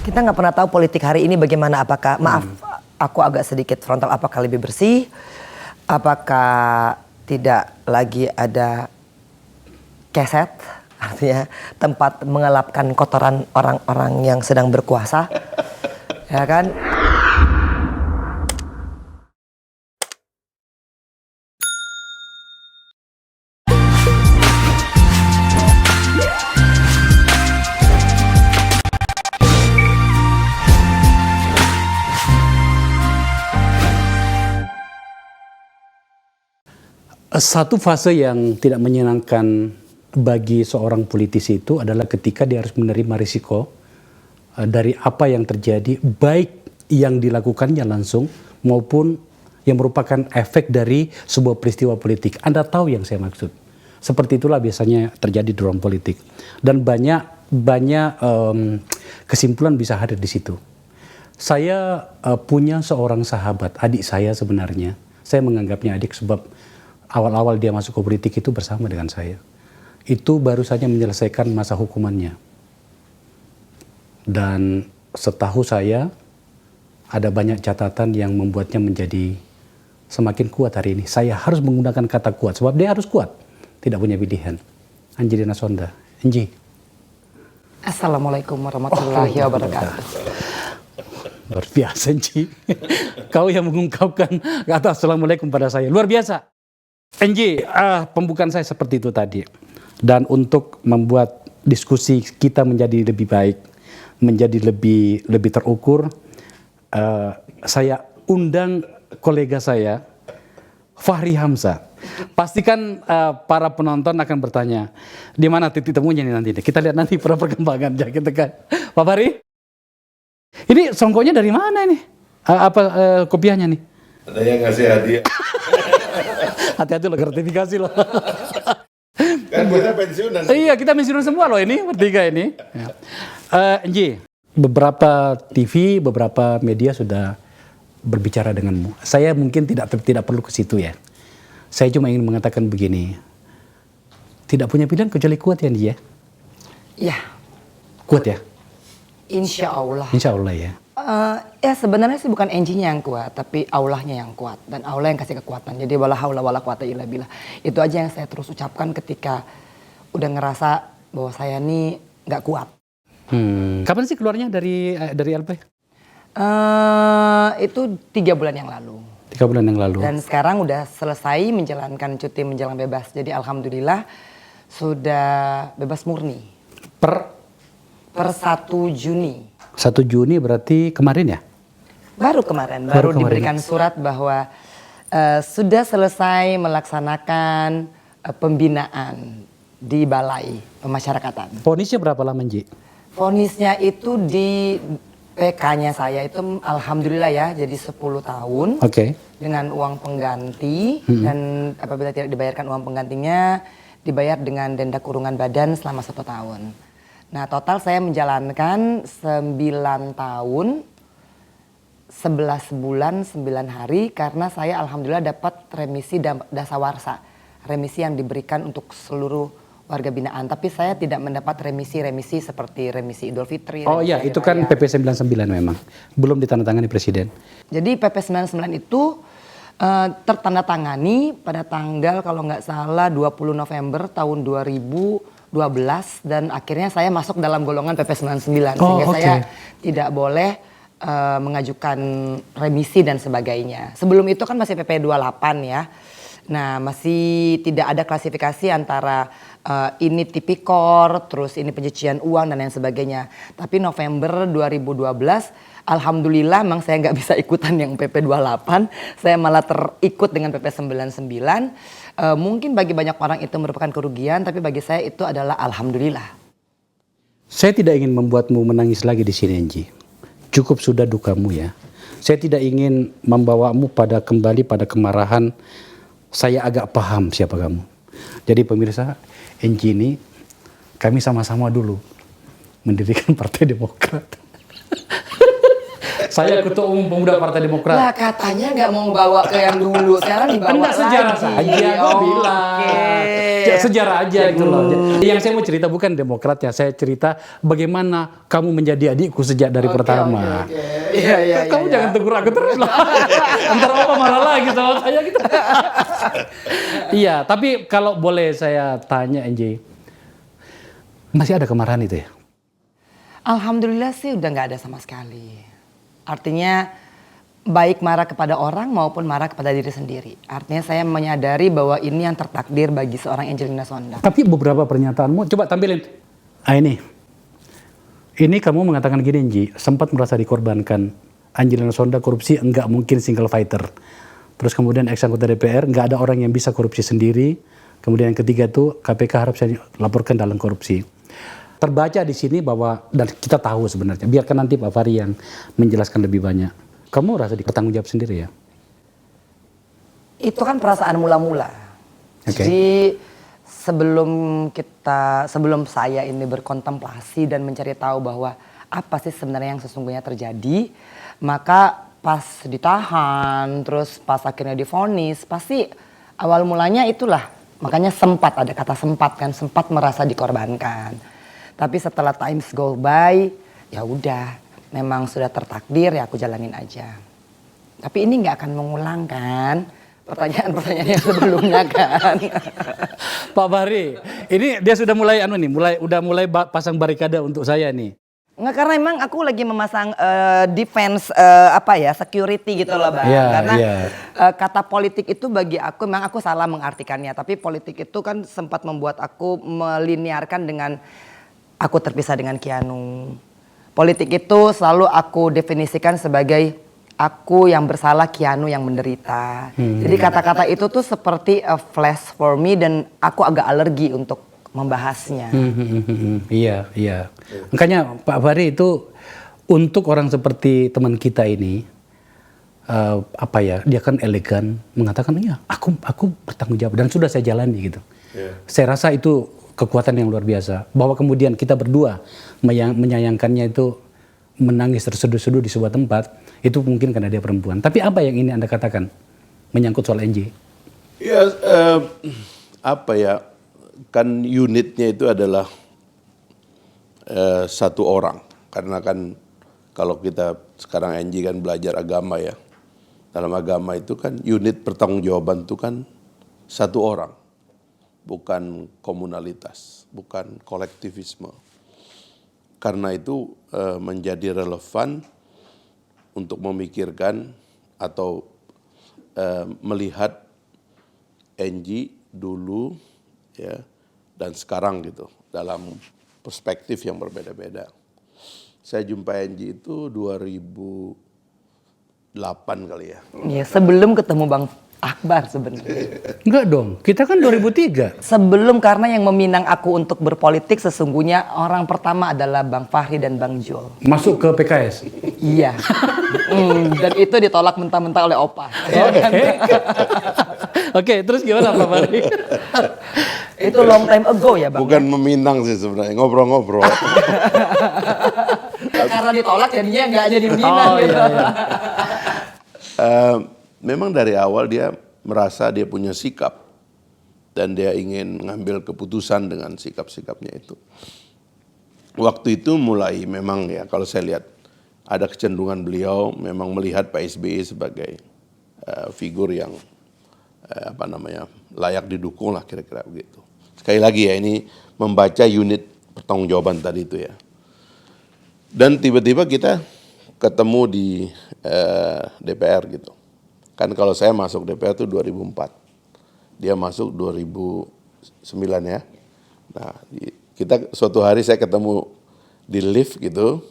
Kita nggak pernah tahu politik hari ini bagaimana. Apakah, maaf, aku agak sedikit frontal, apakah lebih bersih? Apakah tidak lagi ada keset? Artinya tempat mengelapkan kotoran orang-orang yang sedang berkuasa. Ya kan? Satu fase yang tidak menyenangkan bagi seorang politisi itu adalah ketika dia harus menerima risiko dari apa yang terjadi, baik yang dilakukannya langsung maupun yang merupakan efek dari sebuah peristiwa politik. Anda tahu yang saya maksud. Seperti itulah biasanya terjadi di ruang politik. Dan banyak kesimpulan bisa hadir di situ. Saya punya seorang sahabat, adik saya sebenarnya. Saya menganggapnya adik sebab awal-awal dia masuk ke politik itu bersama dengan saya. Itu baru saja menyelesaikan masa hukumannya. Dan setahu saya, ada banyak catatan yang membuatnya menjadi semakin kuat hari ini. Saya harus menggunakan kata kuat, sebab dia harus kuat. Tidak punya pilihan. Angelina Sonda. Angie. Assalamualaikum warahmatullahi wabarakatuh. Luar biasa, Angie. Kau yang mengungkapkan kata Assalamualaikum pada saya. Luar biasa. Angie, pembukaan saya seperti itu tadi. Dan untuk membuat diskusi kita menjadi lebih baik, menjadi lebih terukur, saya undang kolega saya, Fahri Hamzah. Pastikan para penonton akan bertanya, di mana titik temunya nih nanti? Kita lihat nanti perkembangan gitu kan. Pak Fahri, ini songkonya dari mana ini? Kopiahnya nih? Ada yang ngasih hadiah. Hati-hati loh, gratifikasi loh. Kan kita pensiunan. Iya, kita pensiunan semua loh ini, bertiga ini. Ya. Angie, beberapa TV, beberapa media sudah berbicara denganmu. Saya mungkin tidak perlu ke situ ya. Saya cuma ingin mengatakan begini. Tidak punya pilihan kecuali kuat ya, Angie ya? Iya. Kuat ya? Insya Allah. Insya Allah ya. Ya sebenarnya sih bukan engine-nya yang kuat, tapi Allahnya yang kuat. Dan Allah yang kasih kekuatan. Jadi wala haula wala quwata illa billah. Itu aja yang saya terus ucapkan ketika udah ngerasa bahwa saya nih nggak kuat. Kapan sih keluarnya dari LP? Itu 3 bulan yang lalu. 3 bulan yang lalu. Dan sekarang udah selesai menjalankan cuti menjelang bebas. Jadi alhamdulillah sudah bebas murni. Per 1 Juni. 1 Juni berarti kemarin ya? Baru kemarin diberikan surat bahwa sudah selesai melaksanakan pembinaan di Balai Pemasyarakatan. Vonisnya berapa lama, Ji? Vonisnya itu di PK-nya saya itu alhamdulillah ya jadi 10 tahun. Oke. Dengan uang pengganti dan apabila tidak dibayarkan uang penggantinya dibayar dengan denda kurungan badan selama 1 tahun. Nah total saya menjalankan 9 tahun, 11 bulan, 9 hari karena saya alhamdulillah dapat remisi dasawarsa. Remisi yang diberikan untuk seluruh warga binaan. Tapi saya tidak mendapat remisi-remisi seperti remisi Idul Fitri. Oh iya, itu kan PP 99 memang. Belum ditandatangani Presiden. Jadi PP 99 itu tertandatangani pada tanggal kalau nggak salah 20 November tahun 2012 dan akhirnya saya masuk dalam golongan PP 99 sehingga saya tidak boleh mengajukan remisi dan sebagainya. Sebelum itu kan masih PP 28 ya. Nah masih tidak ada klasifikasi antara ini tipikor, terus ini pencucian uang dan lain sebagainya. Tapi November 2012 alhamdulillah memang saya nggak bisa ikutan yang PP 28. Saya malah terikut dengan PP 99. Mungkin bagi banyak orang itu merupakan kerugian, tapi bagi saya itu adalah alhamdulillah. Saya tidak ingin membuatmu menangis lagi di sini, Angie. Cukup sudah dukamu ya. Saya tidak ingin membawamu kembali pada kemarahan. Saya agak paham siapa kamu. Jadi pemirsa, Angie ini kami sama-sama dulu mendirikan Partai Demokrat. Saya Ketua Umum Pemuda Partai Demokrat. Lah katanya nggak mau bawa ke yang dulu, sekarang dibawa Enggak sejarah lagi. saja, gue bilang. Oke. Sejarah aja gitu loh. Yang saya mau cerita bukan Demokrat ya, saya cerita bagaimana kamu menjadi adikku sejak dari pertama. Iya. Kamu jangan tegur aku terus lah. Ntar apa marah lagi sama saya gitu. Iya, tapi kalau boleh saya tanya NJ, masih ada kemarahan itu ya? Alhamdulillah sih udah nggak ada sama sekali. Artinya baik marah kepada orang maupun marah kepada diri sendiri. Artinya saya menyadari bahwa ini yang tertakdir bagi seorang Angelina Sonda. Tapi beberapa pernyataanmu, coba tampilin. Ini kamu mengatakan gini, Nji, sempat merasa dikorbankan. Angelina Sonda korupsi enggak mungkin single fighter. Terus kemudian ex anggota DPR, enggak ada orang yang bisa korupsi sendiri. Kemudian yang ketiga tuh KPK harap saya laporkan dalam korupsi. Terbaca di sini bahwa, dan kita tahu sebenarnya, biarkan nanti Pak Fahri yang menjelaskan lebih banyak. Kamu rasa bertanggung jawab sendiri ya? Itu kan perasaan mula-mula. Oke. Jadi sebelum saya ini berkontemplasi dan mencari tahu bahwa apa sih sebenarnya yang sesungguhnya terjadi, maka pas ditahan, terus pas akhirnya divonis, pasti awal mulanya itulah. Makanya sempat, ada kata sempat kan, sempat merasa dikorbankan. Tapi setelah times go by, ya udah, memang sudah tertakdir ya aku jalanin aja. Tapi ini nggak akan mengulang kan pertanyaan-pertanyaan yang sebelumnya kan. Pak Fahri, ini dia sudah mulai mulai pasang barikade untuk saya nih. Nggak, karena emang aku lagi memasang defense security gitu loh Bang. Karena kata politik itu bagi aku memang aku salah mengartikannya. Tapi politik itu kan sempat membuat aku meliniarkan dengan aku terpisah dengan Keanu. Politik itu selalu aku definisikan sebagai aku yang bersalah, Keanu yang menderita. Jadi kata-kata itu tuh seperti a flash for me dan aku agak alergi untuk membahasnya. Iya. Makanya Pak Fahri itu untuk orang seperti teman kita ini, dia kan elegan mengatakan iya, aku bertanggung jawab dan sudah saya jalani gitu. Saya rasa itu kekuatan yang luar biasa. Bahwa kemudian kita berdua menyayangkannya itu menangis terseduh-seduh di sebuah tempat, itu mungkin karena dia perempuan. Tapi apa yang ini Anda katakan menyangkut soal NJ? Ya, kan unitnya itu adalah satu orang. Karena kan kalau kita sekarang NJ kan belajar agama ya. Dalam agama itu kan unit pertanggungjawaban itu kan satu orang. Bukan komunalitas, bukan kolektivisme. Karena itu menjadi relevan untuk memikirkan atau melihat NJ dulu ya dan sekarang gitu dalam perspektif yang berbeda-beda. Saya jumpa NJ itu 2008 kali ya. Ya, sebelum ketemu Bang Akbar sebenarnya. Enggak dong, kita kan 2003. Sebelum, karena yang meminang aku untuk berpolitik sesungguhnya orang pertama adalah Bang Fahri dan Bang Jul. Masuk ke PKS? Iya. Dan itu ditolak mentah-mentah oleh Opa. Oke, terus gimana Pak Fahri? Itu long time ago ya Bang. Bukan meminang sih sebenarnya, ngobrol-ngobrol. Karena ditolak jadinya nggak jadi meminang gitu. Memang dari awal dia merasa dia punya sikap dan dia ingin mengambil keputusan dengan sikap-sikapnya itu. Waktu itu mulai memang ya kalau saya lihat ada kecenderungan beliau memang melihat Pak SBY sebagai figur yang layak didukung lah kira-kira begitu. Sekali lagi ya ini membaca unit pertanggungjawaban tadi itu ya. Dan tiba-tiba kita ketemu di DPR gitu. Kan kalau saya masuk DPR itu 2004. Dia masuk 2009 ya. Nah, kita suatu hari saya ketemu di lift gitu.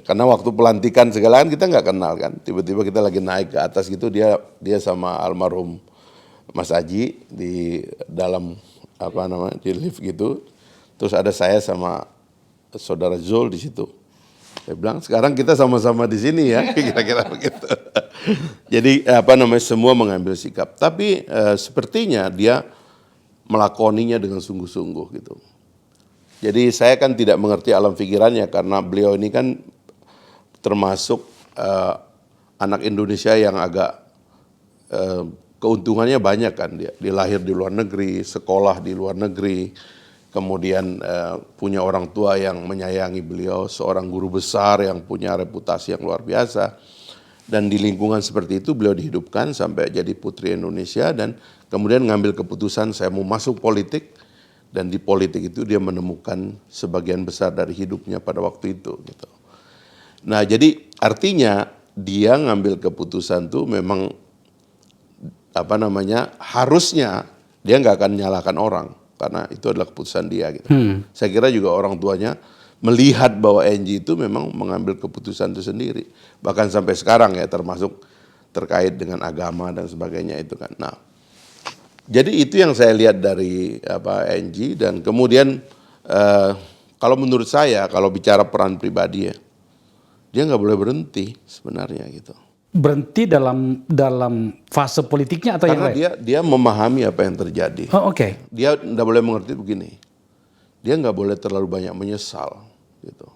Karena waktu pelantikan segala kan kita nggak kenal kan. Tiba-tiba kita lagi naik ke atas gitu, dia sama almarhum Mas Aji di dalam di lift gitu. Terus ada saya sama saudara Zul di situ. Saya bilang sekarang kita sama-sama di sini ya, kira-kira begitu. Jadi semua mengambil sikap. Tapi sepertinya dia melakoninya dengan sungguh-sungguh gitu. Jadi saya kan tidak mengerti alam pikirannya karena beliau ini kan termasuk anak Indonesia yang agak keuntungannya banyak kan, dia lahir di luar negeri, sekolah di luar negeri, kemudian punya orang tua yang menyayangi beliau, seorang guru besar yang punya reputasi yang luar biasa. Dan di lingkungan seperti itu beliau dihidupkan sampai jadi putri Indonesia, dan kemudian ngambil keputusan saya mau masuk politik, dan di politik itu dia menemukan sebagian besar dari hidupnya pada waktu itu gitu. Nah, jadi artinya dia ngambil keputusan tuh memang harusnya dia nggak akan menyalahkan orang karena itu adalah keputusan dia gitu. Saya kira juga orang tuanya melihat bahwa Angie itu memang mengambil keputusan itu sendiri. Bahkan sampai sekarang ya, termasuk terkait dengan agama dan sebagainya itu kan. Nah, jadi itu yang saya lihat dari Angie, dan kemudian kalau menurut saya kalau bicara peran pribadi ya, dia nggak boleh berhenti sebenarnya gitu. Berhenti dalam fase politiknya atau karena yang lain? dia memahami apa yang terjadi. Oh, oke. Dia nggak boleh mengerti begini. Dia nggak boleh terlalu banyak menyesal gitu.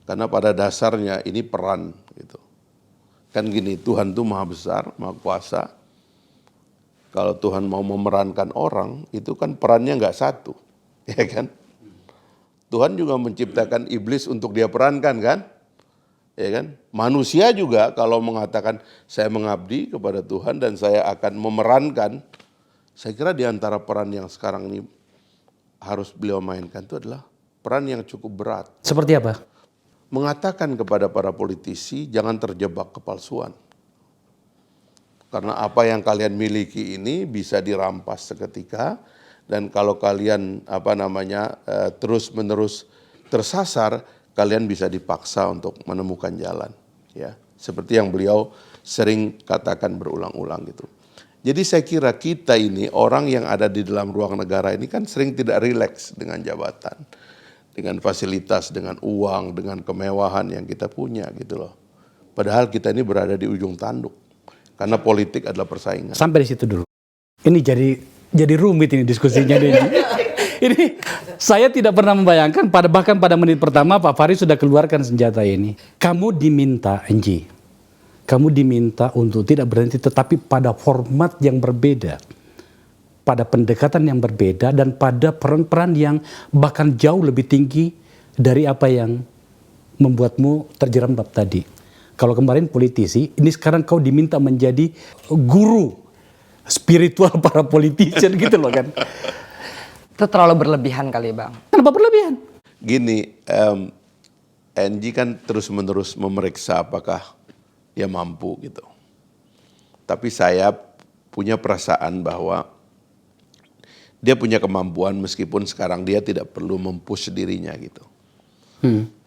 Karena pada dasarnya ini peran gitu. Kan gini, Tuhan tuh maha besar, maha kuasa. Kalau Tuhan mau memerankan orang, itu kan perannya nggak satu, ya kan? Tuhan juga menciptakan iblis untuk dia perankan kan? Ya kan? Manusia juga kalau mengatakan saya mengabdi kepada Tuhan dan saya akan memerankan, saya kira di antara peran yang sekarang ini harus beliau mainkan itu adalah peran yang cukup berat. Seperti apa? Mengatakan kepada para politisi jangan terjebak kepalsuan. Karena apa yang kalian miliki ini bisa dirampas seketika, dan kalau kalian terus-menerus tersasar, kalian bisa dipaksa untuk menemukan jalan, ya. Seperti yang beliau sering katakan berulang-ulang gitu. Jadi saya kira kita ini orang yang ada di dalam ruang negara ini kan sering tidak rileks dengan jabatan, dengan fasilitas, dengan uang, dengan kemewahan yang kita punya gitu loh. Padahal kita ini berada di ujung tanduk. Karena politik adalah persaingan. Sampai di situ dulu. Ini jadi rumit ini diskusinya ini. Ini saya tidak pernah membayangkan bahkan pada menit pertama Pak Fahri sudah keluarkan senjata ini. Kamu diminta, Angie. Kamu diminta untuk tidak berhenti, tetapi pada format yang berbeda, pada pendekatan yang berbeda, dan pada peran-peran yang bahkan jauh lebih tinggi dari apa yang membuatmu terjerembab tadi. Kalau kemarin politisi, ini sekarang kau diminta menjadi guru spiritual para politician gitu loh kan. Itu terlalu berlebihan kali Bang. Kenapa berlebihan? Gini, Angie kan terus-menerus memeriksa apakah dia mampu gitu. Tapi saya punya perasaan bahwa dia punya kemampuan meskipun sekarang dia tidak perlu mempush dirinya gitu.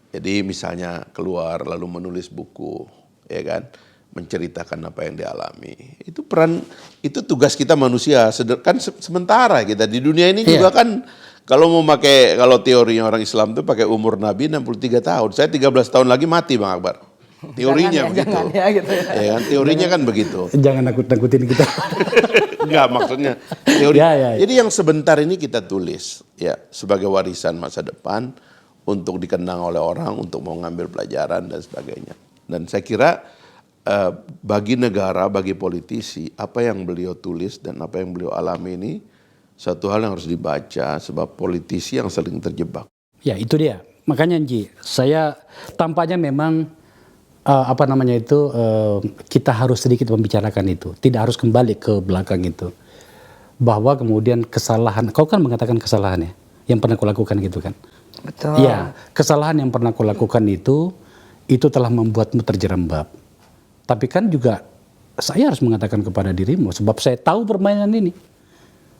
Jadi misalnya keluar lalu menulis buku, ya kan, menceritakan apa yang dialami. Itu peran, itu tugas kita manusia. Kan sementara kita di dunia ini juga kan, kalau teorinya orang Islam itu pakai umur Nabi 63 tahun. Saya 13 tahun lagi mati Bang Akbar. Teorinya begitu. Jangan ya gitu ya. Ya kan, teorinya kan begitu. Jangan nakut-nakutin kita. Enggak, maksudnya teori. Ya. Jadi yang sebentar ini kita tulis ya sebagai warisan masa depan untuk dikenang oleh orang, untuk mau ngambil pelajaran dan sebagainya. Dan saya kira bagi negara, bagi politisi, apa yang beliau tulis dan apa yang beliau alami ini satu hal yang harus dibaca, sebab politisi yang sering terjebak. Ya itu dia. Makanya Nji, saya tampaknya memang kita harus sedikit membicarakan itu. Tidak harus kembali ke belakang itu. Bahwa kemudian kesalahan, kau kan mengatakan kesalahan ya, yang pernah kau lakukan gitu kan. Betul. Ya, kesalahan yang pernah kau lakukan itu telah membuatmu terjerembab. Tapi kan juga saya harus mengatakan kepada dirimu, sebab saya tahu permainan ini.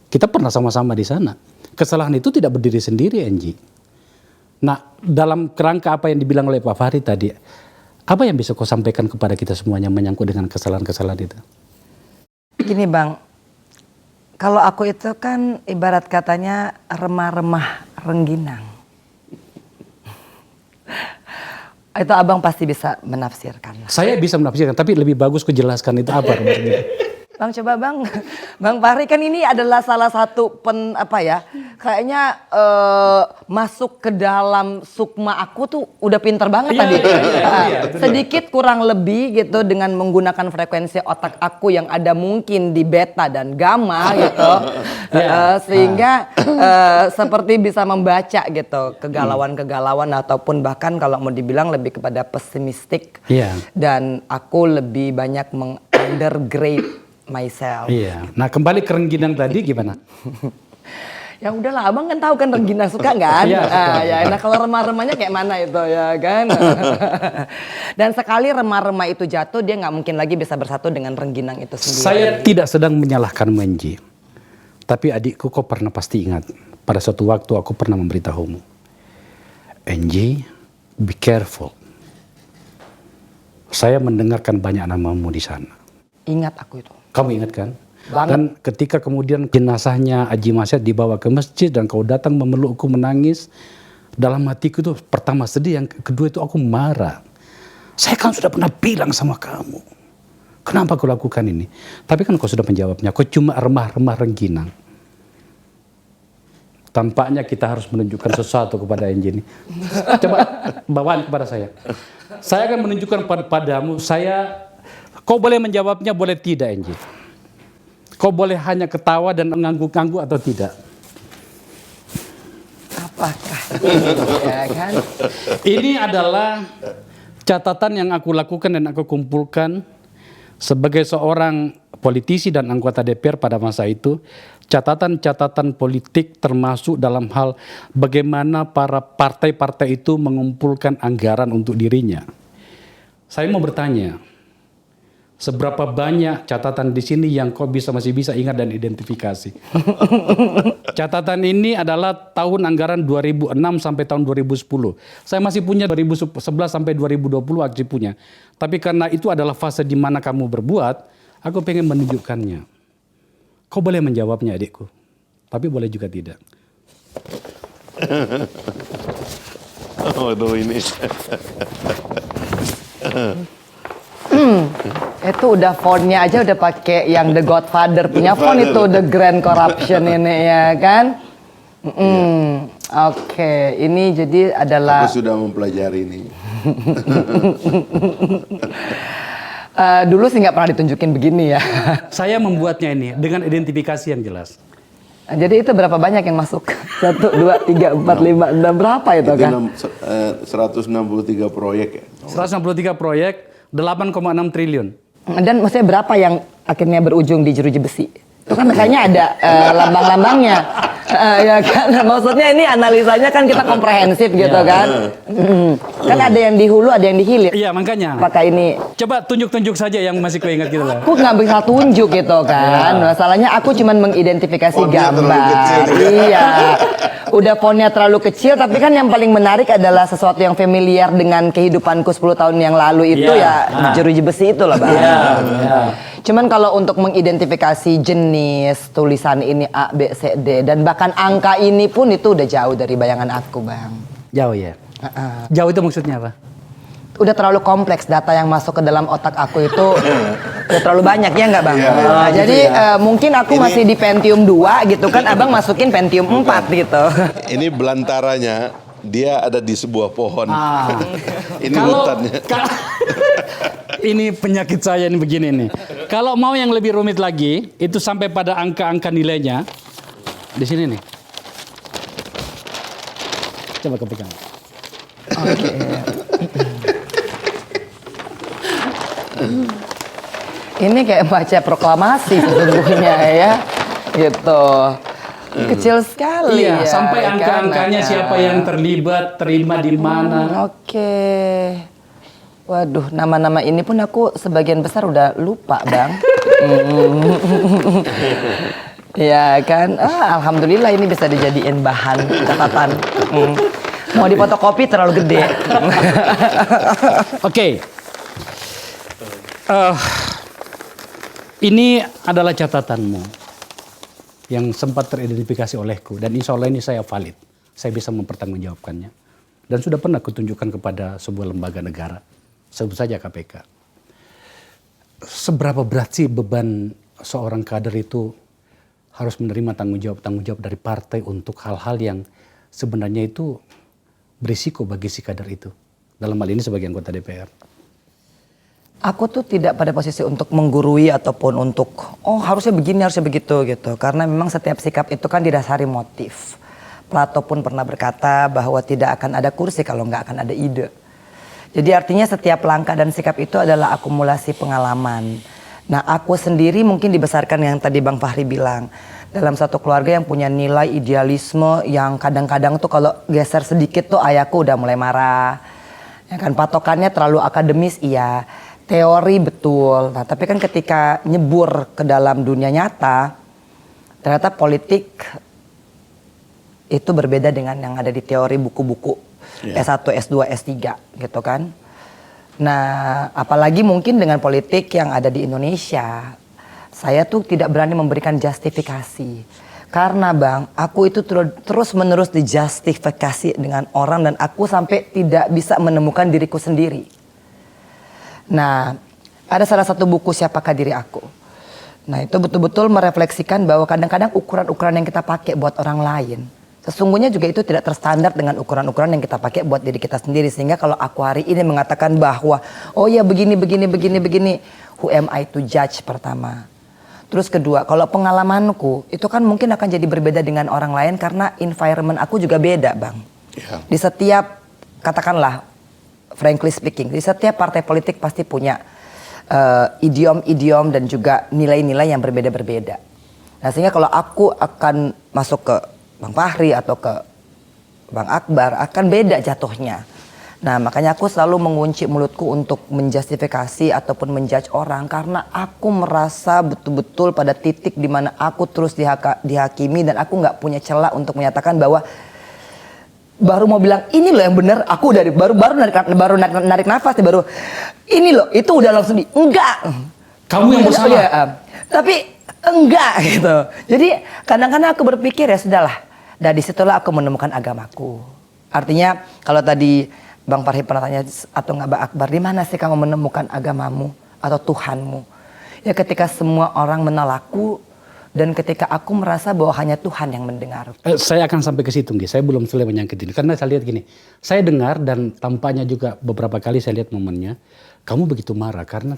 Kita pernah sama-sama di sana. Kesalahan itu tidak berdiri sendiri, Angie. Nah, dalam kerangka apa yang dibilang oleh Pak Fahri tadi, apa yang bisa kau sampaikan kepada kita semuanya menyangkut dengan kesalahan-kesalahan itu? Gini Bang, kalau aku itu kan ibarat katanya remah-remah rengginang. Itu abang pasti bisa menafsirkan. Saya bisa menafsirkan, tapi lebih bagus kau jelaskan itu apa maksudnya. Bang coba Bang Fahri kan ini adalah salah satu Kayaknya masuk ke dalam sukma aku tuh udah pinter banget Iya, tadi. iya, Sedikit kurang lebih gitu dengan menggunakan frekuensi otak aku yang ada mungkin di beta dan gamma gitu. Sehingga seperti bisa membaca gitu kegalauan-kegalauan ataupun bahkan kalau mau dibilang lebih kepada pesimistik. Iya. Dan aku lebih banyak meng-undergrade myself. Iya. Nah, kembali ke rengginang tadi gimana? Ya udahlah, abang kan tahu kan Regina suka kan? Iya, suka. Nah kalau remah-remahnya kayak mana itu ya kan? Dan sekali remah-remah itu jatuh, dia nggak mungkin lagi bisa bersatu dengan rengginang itu sendiri. Saya tidak sedang menyalahkan Menji. Tapi adikku kau pernah pasti ingat. Pada suatu waktu aku pernah memberitahumu. Enji, be careful. Saya mendengarkan banyak namamu di sana. Ingat aku itu. Kamu ingat kan? Banget. Dan ketika kemudian jenazahnya Haji Masyad dibawa ke masjid dan kau datang memelukku menangis, dalam hatiku itu pertama sedih, yang kedua itu aku marah. Saya kan sudah pernah bilang sama kamu, kenapa kau lakukan ini? Tapi kan kau sudah menjawabnya, kau cuma remah-remah rengginang. Tampaknya kita harus menunjukkan sesuatu kepada Enji ini. Coba bawaan kepada saya. Saya akan menunjukkan padamu, kau boleh menjawabnya, boleh tidak Enji. Kau boleh hanya ketawa dan mengangguk-angguk atau tidak? Apakah ini ya kan? Ini adalah catatan yang aku lakukan dan aku kumpulkan sebagai seorang politisi dan anggota DPR pada masa itu. Catatan-catatan politik termasuk dalam hal bagaimana para partai-partai itu mengumpulkan anggaran untuk dirinya. Saya mau bertanya, seberapa banyak catatan di sini yang kau masih bisa ingat dan identifikasi? Catatan ini adalah tahun anggaran 2006 sampai tahun 2010. Saya masih punya 2011 sampai 2020 masih punya. Tapi karena itu adalah fase di mana kamu berbuat, aku pengen menunjukkannya. Kau boleh menjawabnya adikku, tapi boleh juga tidak. Oh, ini. Itu udah fontnya aja udah pakai yang The Godfather punya font itu, The Grand Corruption ini ya kan? Oke, ini jadi adalah. Aku sudah mempelajari ini. Dulu sih nggak pernah ditunjukin begini ya. Saya membuatnya ini dengan identifikasi yang jelas. Jadi itu berapa banyak yang masuk? 1, 2, 3, 4, 5, 6 berapa itu kan? 163 proyek ya. 163 proyek, 8,6 triliun. Dan maksudnya berapa yang akhirnya berujung di jeruji besi? Itu kan kayaknya ada lambang-lambangnya. Ya kan, maksudnya ini analisanya kan kita komprehensif gitu kan. Kan ada yang di hulu, ada yang di hilir. Iya, makanya. Apakah ini? Coba tunjuk-tunjuk saja yang masih kau ingat gitu lah. Aku nggak bisa tunjuk gitu kan. Masalahnya aku cuman mengidentifikasi Fontnya terlalu gambar. kecil. Iya. Udah fontnya terlalu kecil, tapi kan yang paling menarik adalah sesuatu yang familiar dengan kehidupanku 10 tahun yang lalu itu ya jeruji besi itu lah Bang. Cuman kalau untuk mengidentifikasi jenis tulisan ini A, B, C, D dan bahkan angka ini pun itu udah jauh dari bayangan aku Bang. Jauh ya? Jauh itu maksudnya apa? Udah terlalu kompleks data yang masuk ke dalam otak aku itu udah terlalu banyak ya nggak Bang? Jadi mungkin aku masih di Pentium 2 gitu kan, Abang masukin Pentium 4 gitu. Ini belantaranya, dia ada di sebuah pohon. Ini hutannya. Ini penyakit saya ini begini nih. Kalau mau yang lebih rumit lagi, itu sampai pada angka-angka nilainya. Di sini nih. Coba kepegang. Oke. Ini kayak baca proklamasi sesungguhnya ya. Gitu. Kecil sekali Iya, ya. sampai angka-angkanya kan? siapa yang terlibat, terima di mana. Oke. Waduh, nama-nama ini pun aku sebagian besar udah lupa, Bang. Ya kan, alhamdulillah ini bisa dijadiin bahan catatan. Mau difotokopi terlalu gede. Oke. Ini adalah catatanmu yang sempat teridentifikasi olehku, dan insya Allah ini saya valid. Saya bisa mempertanggungjawabkannya. Dan sudah pernah kutunjukkan kepada sebuah lembaga negara. Sebut saja KPK. Seberapa berat sih beban seorang kader itu harus menerima tanggung jawab dari partai untuk hal-hal yang sebenarnya itu berisiko bagi si kader itu. Dalam hal ini sebagai anggota DPR. Aku tuh tidak pada posisi untuk menggurui ataupun untuk harusnya begini, harusnya begitu gitu. Karena memang setiap sikap itu kan didasari motif. Plato pun pernah berkata bahwa tidak akan ada kursi kalau nggak akan ada ide. Jadi artinya setiap langkah dan sikap itu adalah akumulasi pengalaman. Nah, aku sendiri mungkin dibesarkan yang tadi Bang Fahri bilang, dalam satu keluarga yang punya nilai idealisme yang kadang-kadang tuh kalau geser sedikit tuh ayahku udah mulai marah. Ya kan, patokannya terlalu akademis, iya. Teori betul. Nah, tapi kan ketika nyebur ke dalam dunia nyata, ternyata politik itu berbeda dengan yang ada di teori buku-buku S1, S2, S3 gitu kan. Nah, apalagi mungkin dengan politik yang ada di Indonesia, saya tuh tidak berani memberikan justifikasi. Karena Bang, aku itu terus menerus dijustifikasi dengan orang dan aku sampai tidak bisa menemukan diriku sendiri. Nah, ada salah satu buku Siapakah Diri Aku. Nah, itu betul-betul merefleksikan bahwa kadang-kadang ukuran-ukuran yang kita pakai buat orang lain, sesungguhnya juga itu tidak terstandar dengan ukuran-ukuran yang kita pakai buat diri kita sendiri. Sehingga kalau aku hari ini mengatakan bahwa oh ya begini, who am I to judge pertama. Terus kedua, kalau pengalamanku itu kan mungkin akan jadi berbeda dengan orang lain karena environment aku juga beda Bang. Yeah. Di setiap, katakanlah frankly speaking, di setiap partai politik pasti punya idiom-idiom dan juga nilai-nilai yang berbeda-berbeda. Nah sehingga kalau aku akan masuk ke Bang Fahri atau ke Bang Akbar akan beda jatuhnya. Nah makanya aku selalu mengunci mulutku untuk menjustifikasi ataupun menjudge orang karena aku merasa betul-betul pada titik di mana aku terus dihakimi dan aku nggak punya celah untuk menyatakan bahwa baru mau bilang ini loh yang benar, aku dari baru narik nafas nih baru ini loh itu udah langsung enggak. Kamu yang bersalah. Tapi enggak gitu. Jadi kadang-kadang aku berpikir ya sudahlah. Dan disitulah aku menemukan agamaku. Artinya kalau tadi Bang Fahri pernah tanya atau nggak Bang Akbar, di mana sih kamu menemukan agamamu atau Tuhanmu? Ya ketika semua orang menolakku dan ketika aku merasa bahwa hanya Tuhan yang mendengar. Saya akan sampai ke situ, saya belum selesai menyangkut ini. Karena saya lihat gini, saya dengar dan tampaknya juga beberapa kali saya lihat momennya, kamu begitu marah karena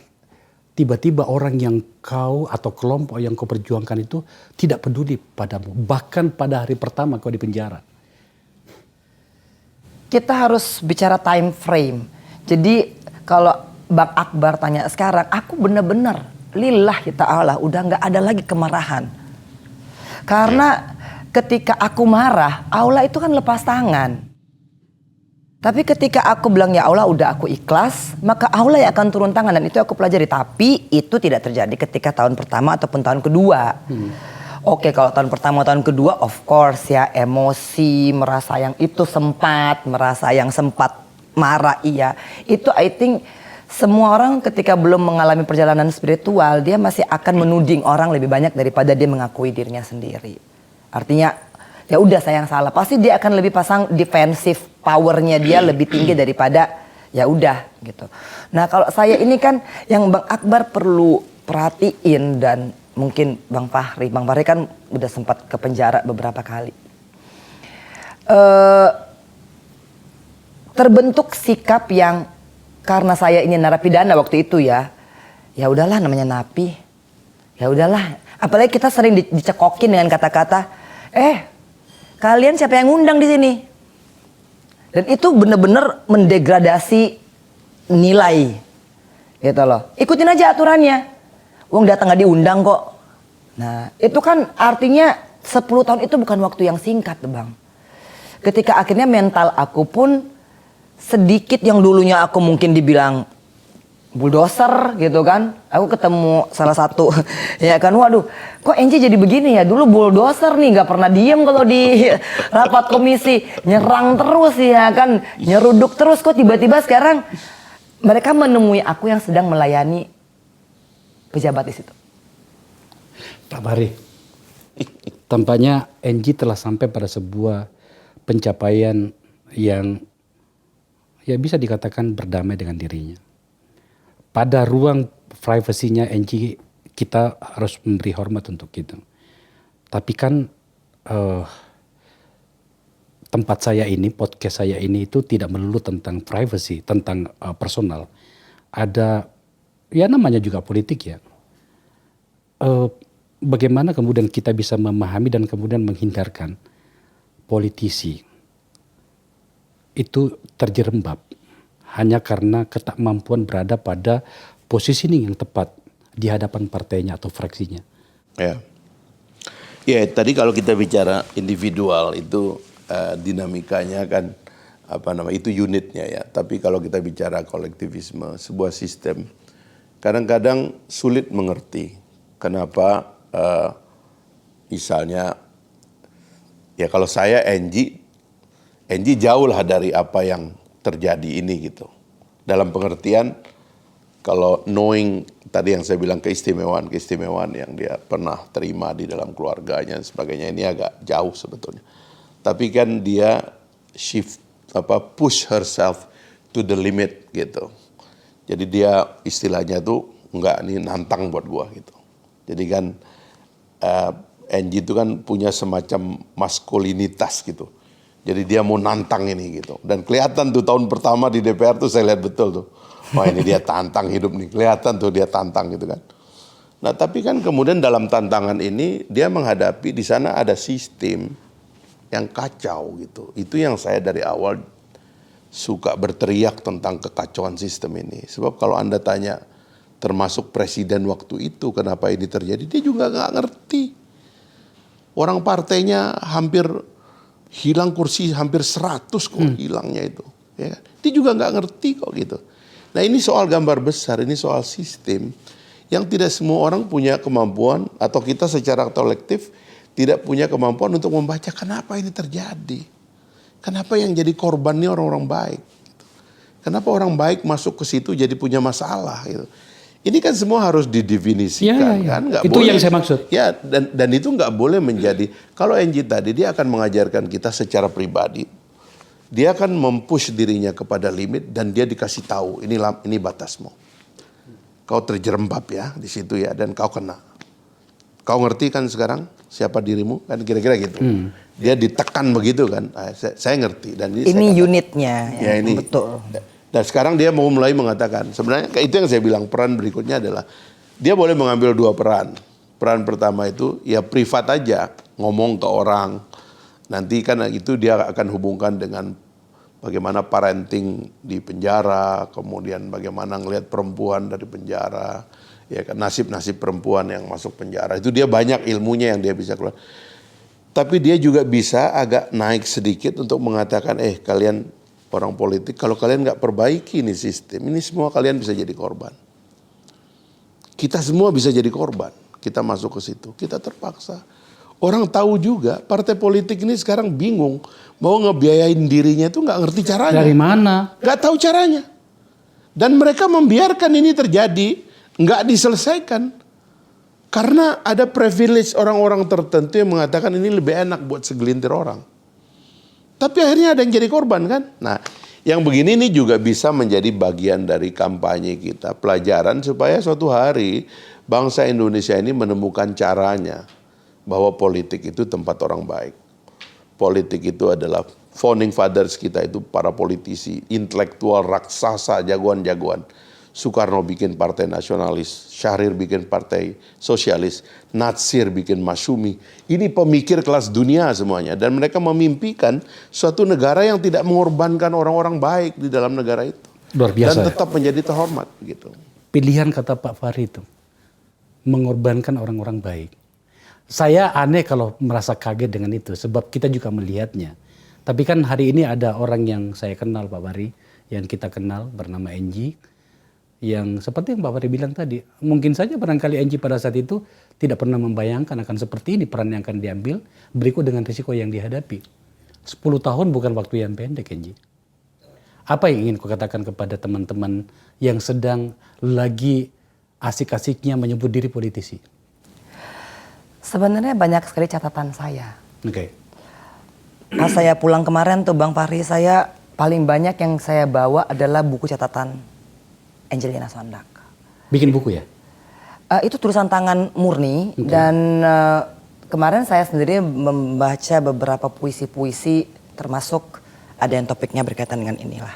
tiba-tiba orang yang kau atau kelompok yang kau perjuangkan itu tidak peduli padamu. Bahkan pada hari pertama kau di penjara. Kita harus bicara time frame. Jadi kalau Bang Akbar tanya sekarang, aku benar-benar lillahi ta'ala udah nggak ada lagi kemarahan. Karena ketika aku marah, Allah itu kan lepas tangan. Tapi ketika aku bilang ya Allah udah aku ikhlas, maka Allah yang akan turun tangan dan itu aku pelajari. Tapi itu tidak terjadi ketika tahun pertama ataupun tahun kedua. Oke, kalau tahun pertama, tahun kedua of course ya emosi, merasa yang itu sempat marah iya. Itu I think semua orang ketika belum mengalami perjalanan spiritual, dia masih akan menuding orang lebih banyak daripada dia mengakui dirinya sendiri. Artinya ya udah saya yang salah, pasti dia akan lebih pasang defensive powernya dia lebih tinggi daripada ya udah gitu. Nah kalau saya ini kan yang Bang Akbar perlu perhatiin dan mungkin Bang Fahri kan udah sempat ke penjara beberapa kali. Terbentuk sikap yang karena saya ini narapidana waktu itu ya udahlah namanya napi, ya udahlah. Apalagi kita sering dicekokin dengan kata-kata, kalian siapa yang ngundang di sini? Dan itu benar-benar mendegradasi nilai, gitu loh. Ikutin aja aturannya. Wong datang gak diundang kok. Nah itu kan artinya 10 tahun itu bukan waktu yang singkat Bang. Ketika akhirnya mental aku pun sedikit yang dulunya aku mungkin dibilang bulldozer gitu kan. Aku ketemu salah satu ya kan, waduh kok Enji jadi begini ya. Dulu bulldozer nih gak pernah diem kalau di rapat komisi. Nyerang terus ya kan, nyeruduk terus. Kok tiba-tiba sekarang mereka menemui aku yang sedang melayani pejabat di situ. Pak Fahri, tampaknya Enji telah sampai pada sebuah pencapaian yang ya bisa dikatakan berdamai dengan dirinya. Pada ruang privasinya Enji kita harus memberi hormat untuk itu. Tapi kan tempat saya ini, podcast saya ini itu tidak melulu tentang privacy, tentang personal. Ada, ya namanya juga politik ya. Bagaimana kemudian kita bisa memahami dan kemudian menghindarkan politisi itu terjerembab hanya karena ketakmampuan berada pada positioning yang tepat di hadapan partainya atau fraksinya. Ya. Ya, tadi kalau kita bicara individual itu dinamikanya kan itu unitnya ya. Tapi kalau kita bicara kolektivisme, sebuah sistem kadang-kadang sulit mengerti kenapa misalnya ya kalau saya NG jauh lah dari apa yang terjadi ini gitu. Dalam pengertian kalau knowing tadi yang saya bilang keistimewaan yang dia pernah terima di dalam keluarganya dan sebagainya, ini agak jauh sebetulnya. Tapi kan dia push herself to the limit gitu. Jadi dia istilahnya tuh enggak, ini nantang buat gua gitu. Jadi kan Angie itu kan punya semacam maskulinitas gitu. Jadi dia mau nantang ini gitu. Dan kelihatan tuh tahun pertama di DPR tuh saya lihat betul tuh. Wah, ini dia tantang hidup nih. Kelihatan tuh dia tantang gitu kan. Nah, tapi kan kemudian dalam tantangan ini dia menghadapi di sana ada sistem yang kacau gitu. Itu yang saya dari awal suka berteriak tentang kekacauan sistem ini. Sebab kalau Anda tanya termasuk presiden waktu itu kenapa ini terjadi, dia juga nggak ngerti. Orang partainya hampir hilang kursi hampir 100 kok hilangnya itu. Ya. Dia juga nggak ngerti kok gitu. Nah, ini soal gambar besar, ini soal sistem yang tidak semua orang punya kemampuan atau kita secara kolektif tidak punya kemampuan untuk membaca kenapa ini terjadi. Kenapa yang jadi korban ini orang-orang baik. Gitu. Kenapa orang baik masuk ke situ jadi punya masalah gitu. Ini kan semua harus didefinisikan kan, nggak itu boleh. Yang saya maksud. Ya, dan itu nggak boleh menjadi. Kalau Angie tadi dia akan mengajarkan kita secara pribadi, dia akan mempush dirinya kepada limit dan dia dikasih tahu ini batasmu. Kau terjerembab ya di situ ya dan kau kena. Kau ngerti kan sekarang siapa dirimu kan kira-kira gitu. Dia ditekan begitu kan. Saya ngerti dan ini unitnya ya, ini betul. Dan sekarang dia mau mulai mengatakan, sebenarnya itu yang saya bilang peran berikutnya adalah, dia boleh mengambil 2 peran. Peran pertama itu ya privat aja, ngomong ke orang. Nanti kan itu dia akan hubungkan dengan bagaimana parenting di penjara, kemudian bagaimana ngelihat perempuan dari penjara, ya kan nasib-nasib perempuan yang masuk penjara. Itu dia banyak ilmunya yang dia bisa keluar. Tapi dia juga bisa agak naik sedikit untuk mengatakan, kalian orang politik, kalau kalian nggak perbaiki ini sistem, ini semua kalian bisa jadi korban. Kita semua bisa jadi korban. Kita masuk ke situ, kita terpaksa. Orang tahu juga, partai politik ini sekarang bingung mau ngebiayain dirinya itu nggak ngerti caranya. Dari mana? Nggak tahu caranya. Dan mereka membiarkan ini terjadi, nggak diselesaikan. Karena ada privilege orang-orang tertentu yang mengatakan ini lebih enak buat segelintir orang. Tapi akhirnya ada yang jadi korban kan. Nah, yang begini ini juga bisa menjadi bagian dari kampanye kita. Pelajaran supaya suatu hari bangsa Indonesia ini menemukan caranya. Bahwa politik itu tempat orang baik. Politik itu adalah founding fathers kita itu para politisi, intelektual, raksasa, jagoan-jagoan. Soekarno bikin partai nasionalis, Syahrir bikin partai sosialis, Natsir bikin Masyumi. Ini pemikir kelas dunia semuanya. Dan mereka memimpikan suatu negara yang tidak mengorbankan orang-orang baik di dalam negara itu. Luar biasa. Dan tetap menjadi terhormat. Gitu. Pilihan kata Pak Fahri itu, mengorbankan orang-orang baik. Saya aneh kalau merasa kaget dengan itu, sebab kita juga melihatnya. Tapi kan hari ini ada orang yang saya kenal Pak Fahri, yang kita kenal bernama Angie, yang seperti yang Pak Fahri bilang tadi, mungkin saja barangkali Angie pada saat itu tidak pernah membayangkan akan seperti ini peran yang akan diambil berikut dengan risiko yang dihadapi. 10 tahun bukan waktu yang pendek, Angie. Apa yang ingin kau katakan kepada teman-teman yang sedang lagi asik-asiknya menyebut diri politisi? Sebenarnya banyak sekali catatan saya. Oke. Pas saya pulang kemarin tuh Bang Fahri, saya paling banyak yang saya bawa adalah buku catatan Angelina Sondak. Bikin buku ya? Itu tulisan tangan murni dan kemarin saya sendiri membaca beberapa puisi-puisi, termasuk ada yang topiknya berkaitan dengan inilah.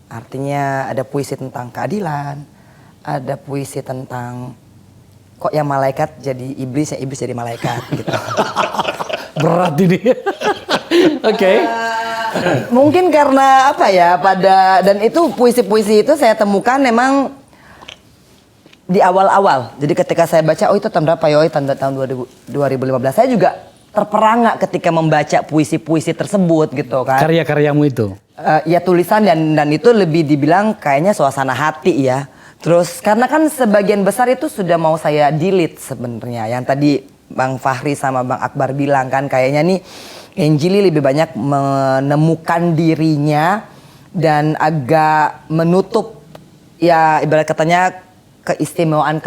Artinya ada puisi tentang keadilan, ada puisi tentang kok yang malaikat jadi iblis, yang iblis jadi malaikat gitu. Berat ini. Oke. Mungkin karena apa ya, dan itu puisi-puisi itu saya temukan memang di awal-awal. Jadi ketika saya baca, oh itu tahun berapa ya? Oh tahun 2015. Saya juga terperangak ketika membaca puisi-puisi tersebut gitu kan. Karya-karyamu itu? Ya tulisan dan itu lebih dibilang kayaknya suasana hati ya. Terus karena kan sebagian besar itu sudah mau saya delete sebenarnya. Yang tadi Bang Fahri sama Bang Akbar bilang kan kayaknya nih Angie lebih banyak menemukan dirinya dan agak menutup ya ibarat katanya keistimewaan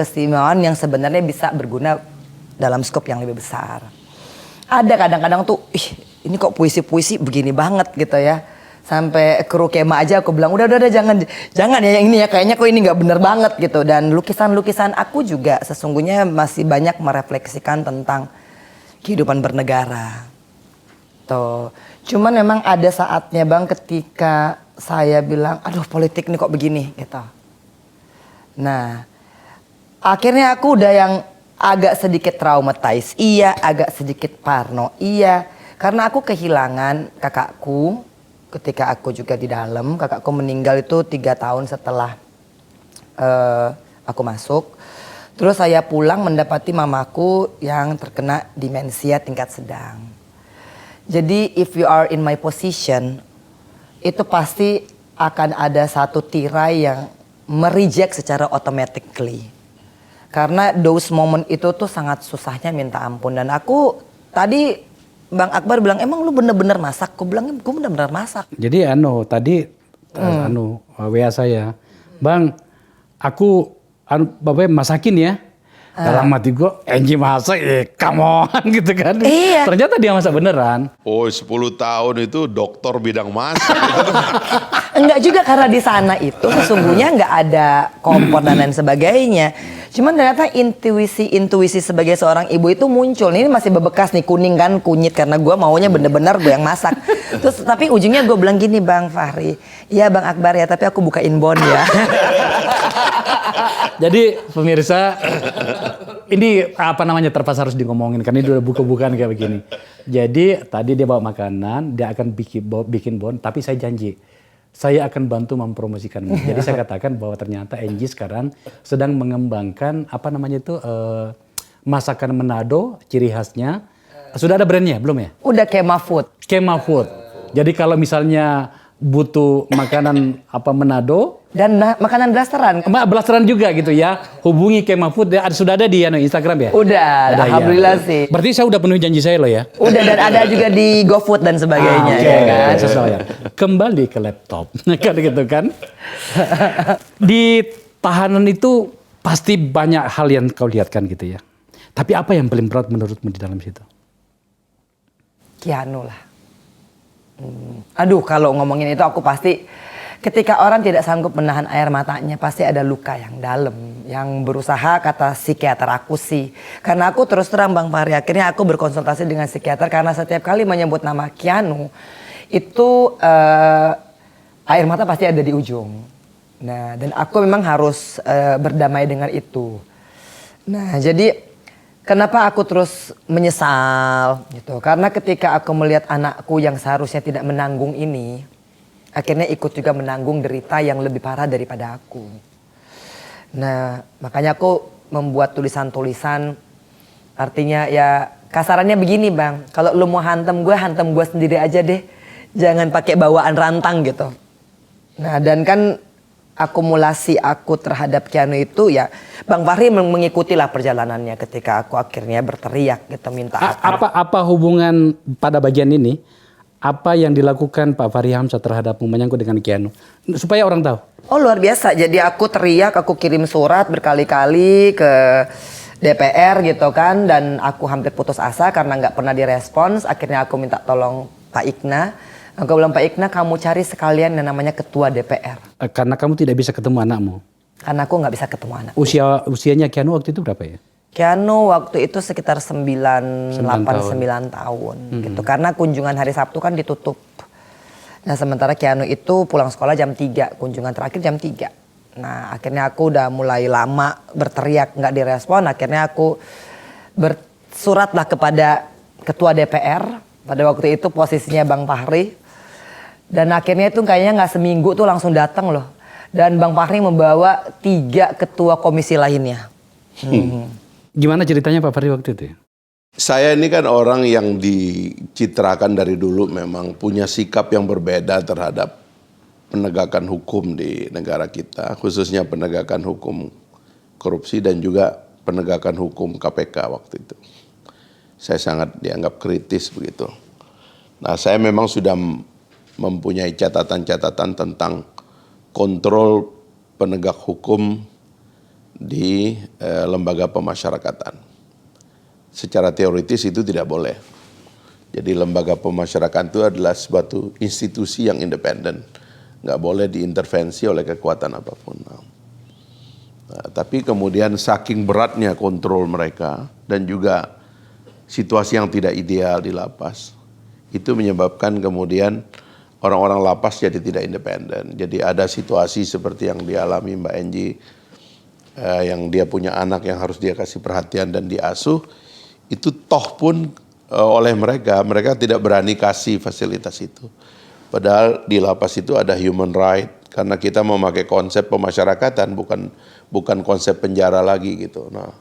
yang sebenarnya bisa berguna dalam skop yang lebih besar. Ada kadang-kadang tuh, ini kok puisi-puisi begini banget gitu ya. Sampai kru kema aja aku bilang, udah jangan ya yang ini ya, kayaknya kok ini nggak bener banget gitu. Dan lukisan-lukisan aku juga sesungguhnya masih banyak merefleksikan tentang kehidupan bernegara. Tuh. Cuman memang ada saatnya Bang ketika saya bilang, aduh politik ini kok begini gitu. Nah, akhirnya aku udah yang agak sedikit traumatized, iya, agak sedikit parno, iya. Karena aku kehilangan kakakku ketika aku juga di dalam. Kakakku meninggal itu 3 tahun setelah aku masuk. Terus saya pulang mendapati mamaku yang terkena demensia tingkat sedang. Jadi if you are in my position, itu pasti akan ada satu tirai yang mereject secara automatically. Karena those moment itu tuh sangat susahnya minta ampun. Dan aku tadi Bang Akbar bilang, emang lu bener-bener masak? Aku bilang, gue bener-bener masak. Jadi tadi WA saya, Bang, aku Bapak masakin ya. Dalam hati gue, Angie masak, come on gitu kan. Iya. Ternyata dia masak beneran. Oh 10 tahun itu dokter bidang masak. Enggak juga, karena di sana itu sesungguhnya enggak ada kompor dan lain sebagainya. Cuman ternyata intuisi sebagai seorang ibu itu muncul. Ini masih bebekas nih, kuning kan, kunyit, karena gue maunya bener-bener gue yang masak. Terus tapi ujungnya gue bilang gini, Bang Fahri, iya Bang Akbar ya, tapi aku buka inbound ya. Jadi pemirsa, ini apa namanya terpaksa harus ngomongin karena ini udah buka-bukaan kayak begini. Jadi tadi dia bawa makanan, dia akan bikin bon, tapi saya janji saya akan bantu mempromosikannya. Jadi saya katakan bahwa ternyata Angie sekarang sedang mengembangkan apa namanya itu masakan Manado, ciri khasnya. Sudah ada brandnya belum ya? Udah Kema Food. Kema Food. Jadi kalau misalnya butuh makanan apa Manado dan makanan blasteran. Blasteran juga gitu ya. Hubungi Kema Food, sudah ada di Instagram ya? Udah, ada, alhamdulillah ya. sih. Berarti saya udah penuhi janji saya loh ya. Udah, dan ada juga di GoFood dan sebagainya. Okay. Ya kan? Ya. Kembali ke laptop, kan gitu kan. Di tahanan itu pasti banyak hal yang kau lihat kan gitu ya. Tapi apa yang paling berat menurutmu di dalam situ? Keanu lah. Aduh, kalau ngomongin itu aku pasti ketika orang tidak sanggup menahan air matanya pasti ada luka yang dalam yang berusaha, kata psikiater aku sih. Karena aku terus terang Bang Fahri, akhirnya aku berkonsultasi dengan psikiater karena setiap kali menyebut nama Keanu itu air mata pasti ada di ujung. Nah, dan aku memang harus berdamai dengan itu. Nah, jadi kenapa aku terus menyesal gitu? Karena ketika aku melihat anakku yang seharusnya tidak menanggung ini, akhirnya ikut juga menanggung derita yang lebih parah daripada aku. Nah, makanya aku membuat tulisan-tulisan, artinya ya kasarannya begini Bang, kalau lu mau hantam gue sendiri aja deh. Jangan pakai bawaan rantang gitu. Nah, dan kan akumulasi aku terhadap Keanu itu ya Bang Fahri mengikutilah perjalanannya ketika aku akhirnya berteriak gitu minta apa hubungan pada bagian ini, apa yang dilakukan Pak Fahri Hamzah terhadapmu menyangkut dengan Keanu supaya orang tahu? Oh luar biasa, jadi aku teriak, aku kirim surat berkali-kali ke DPR gitu kan, dan aku hampir putus asa karena nggak pernah direspons. Akhirnya aku minta tolong Pak Ikna. Aku bilang, Pak Ikna, kamu cari sekalian yang namanya ketua DPR. Karena kamu tidak bisa ketemu anakmu? Karena aku nggak bisa ketemu anak. Usianya Keanu waktu itu berapa ya? Keanu waktu itu sekitar 9 tahun gitu. Karena kunjungan hari Sabtu kan ditutup. Nah sementara Keanu itu pulang sekolah jam 3, kunjungan terakhir jam 3. Nah akhirnya aku udah mulai lama berteriak nggak direspon. Akhirnya aku bersurat lah kepada Ketua DPR. Pada waktu itu posisinya Bang Fahri. Dan akhirnya itu kayaknya nggak seminggu tuh langsung datang loh. Dan Bang Fahri membawa 3 ketua komisi lainnya. Gimana ceritanya Pak Fahri waktu itu? Saya ini kan orang yang dicitrakan dari dulu memang punya sikap yang berbeda terhadap penegakan hukum di negara kita, khususnya penegakan hukum korupsi dan juga penegakan hukum KPK waktu itu. Saya sangat dianggap kritis begitu. Nah, saya memang sudah mempunyai catatan-catatan tentang kontrol penegak hukum di lembaga pemasyarakatan. Secara teoritis itu tidak boleh. Jadi lembaga pemasyarakatan itu adalah suatu institusi yang independen. Nggak boleh diintervensi oleh kekuatan apapun. Nah, tapi kemudian saking beratnya kontrol mereka dan juga situasi yang tidak ideal di lapas, itu menyebabkan kemudian orang-orang lapas jadi tidak independen. Jadi ada situasi seperti yang dialami Mbak Enji, yang dia punya anak yang harus dia kasih perhatian dan diasuh, itu toh pun oleh mereka tidak berani kasih fasilitas itu. Padahal di lapas itu ada human right, karena kita memakai konsep pemasyarakatan, bukan konsep penjara lagi gitu. Nah,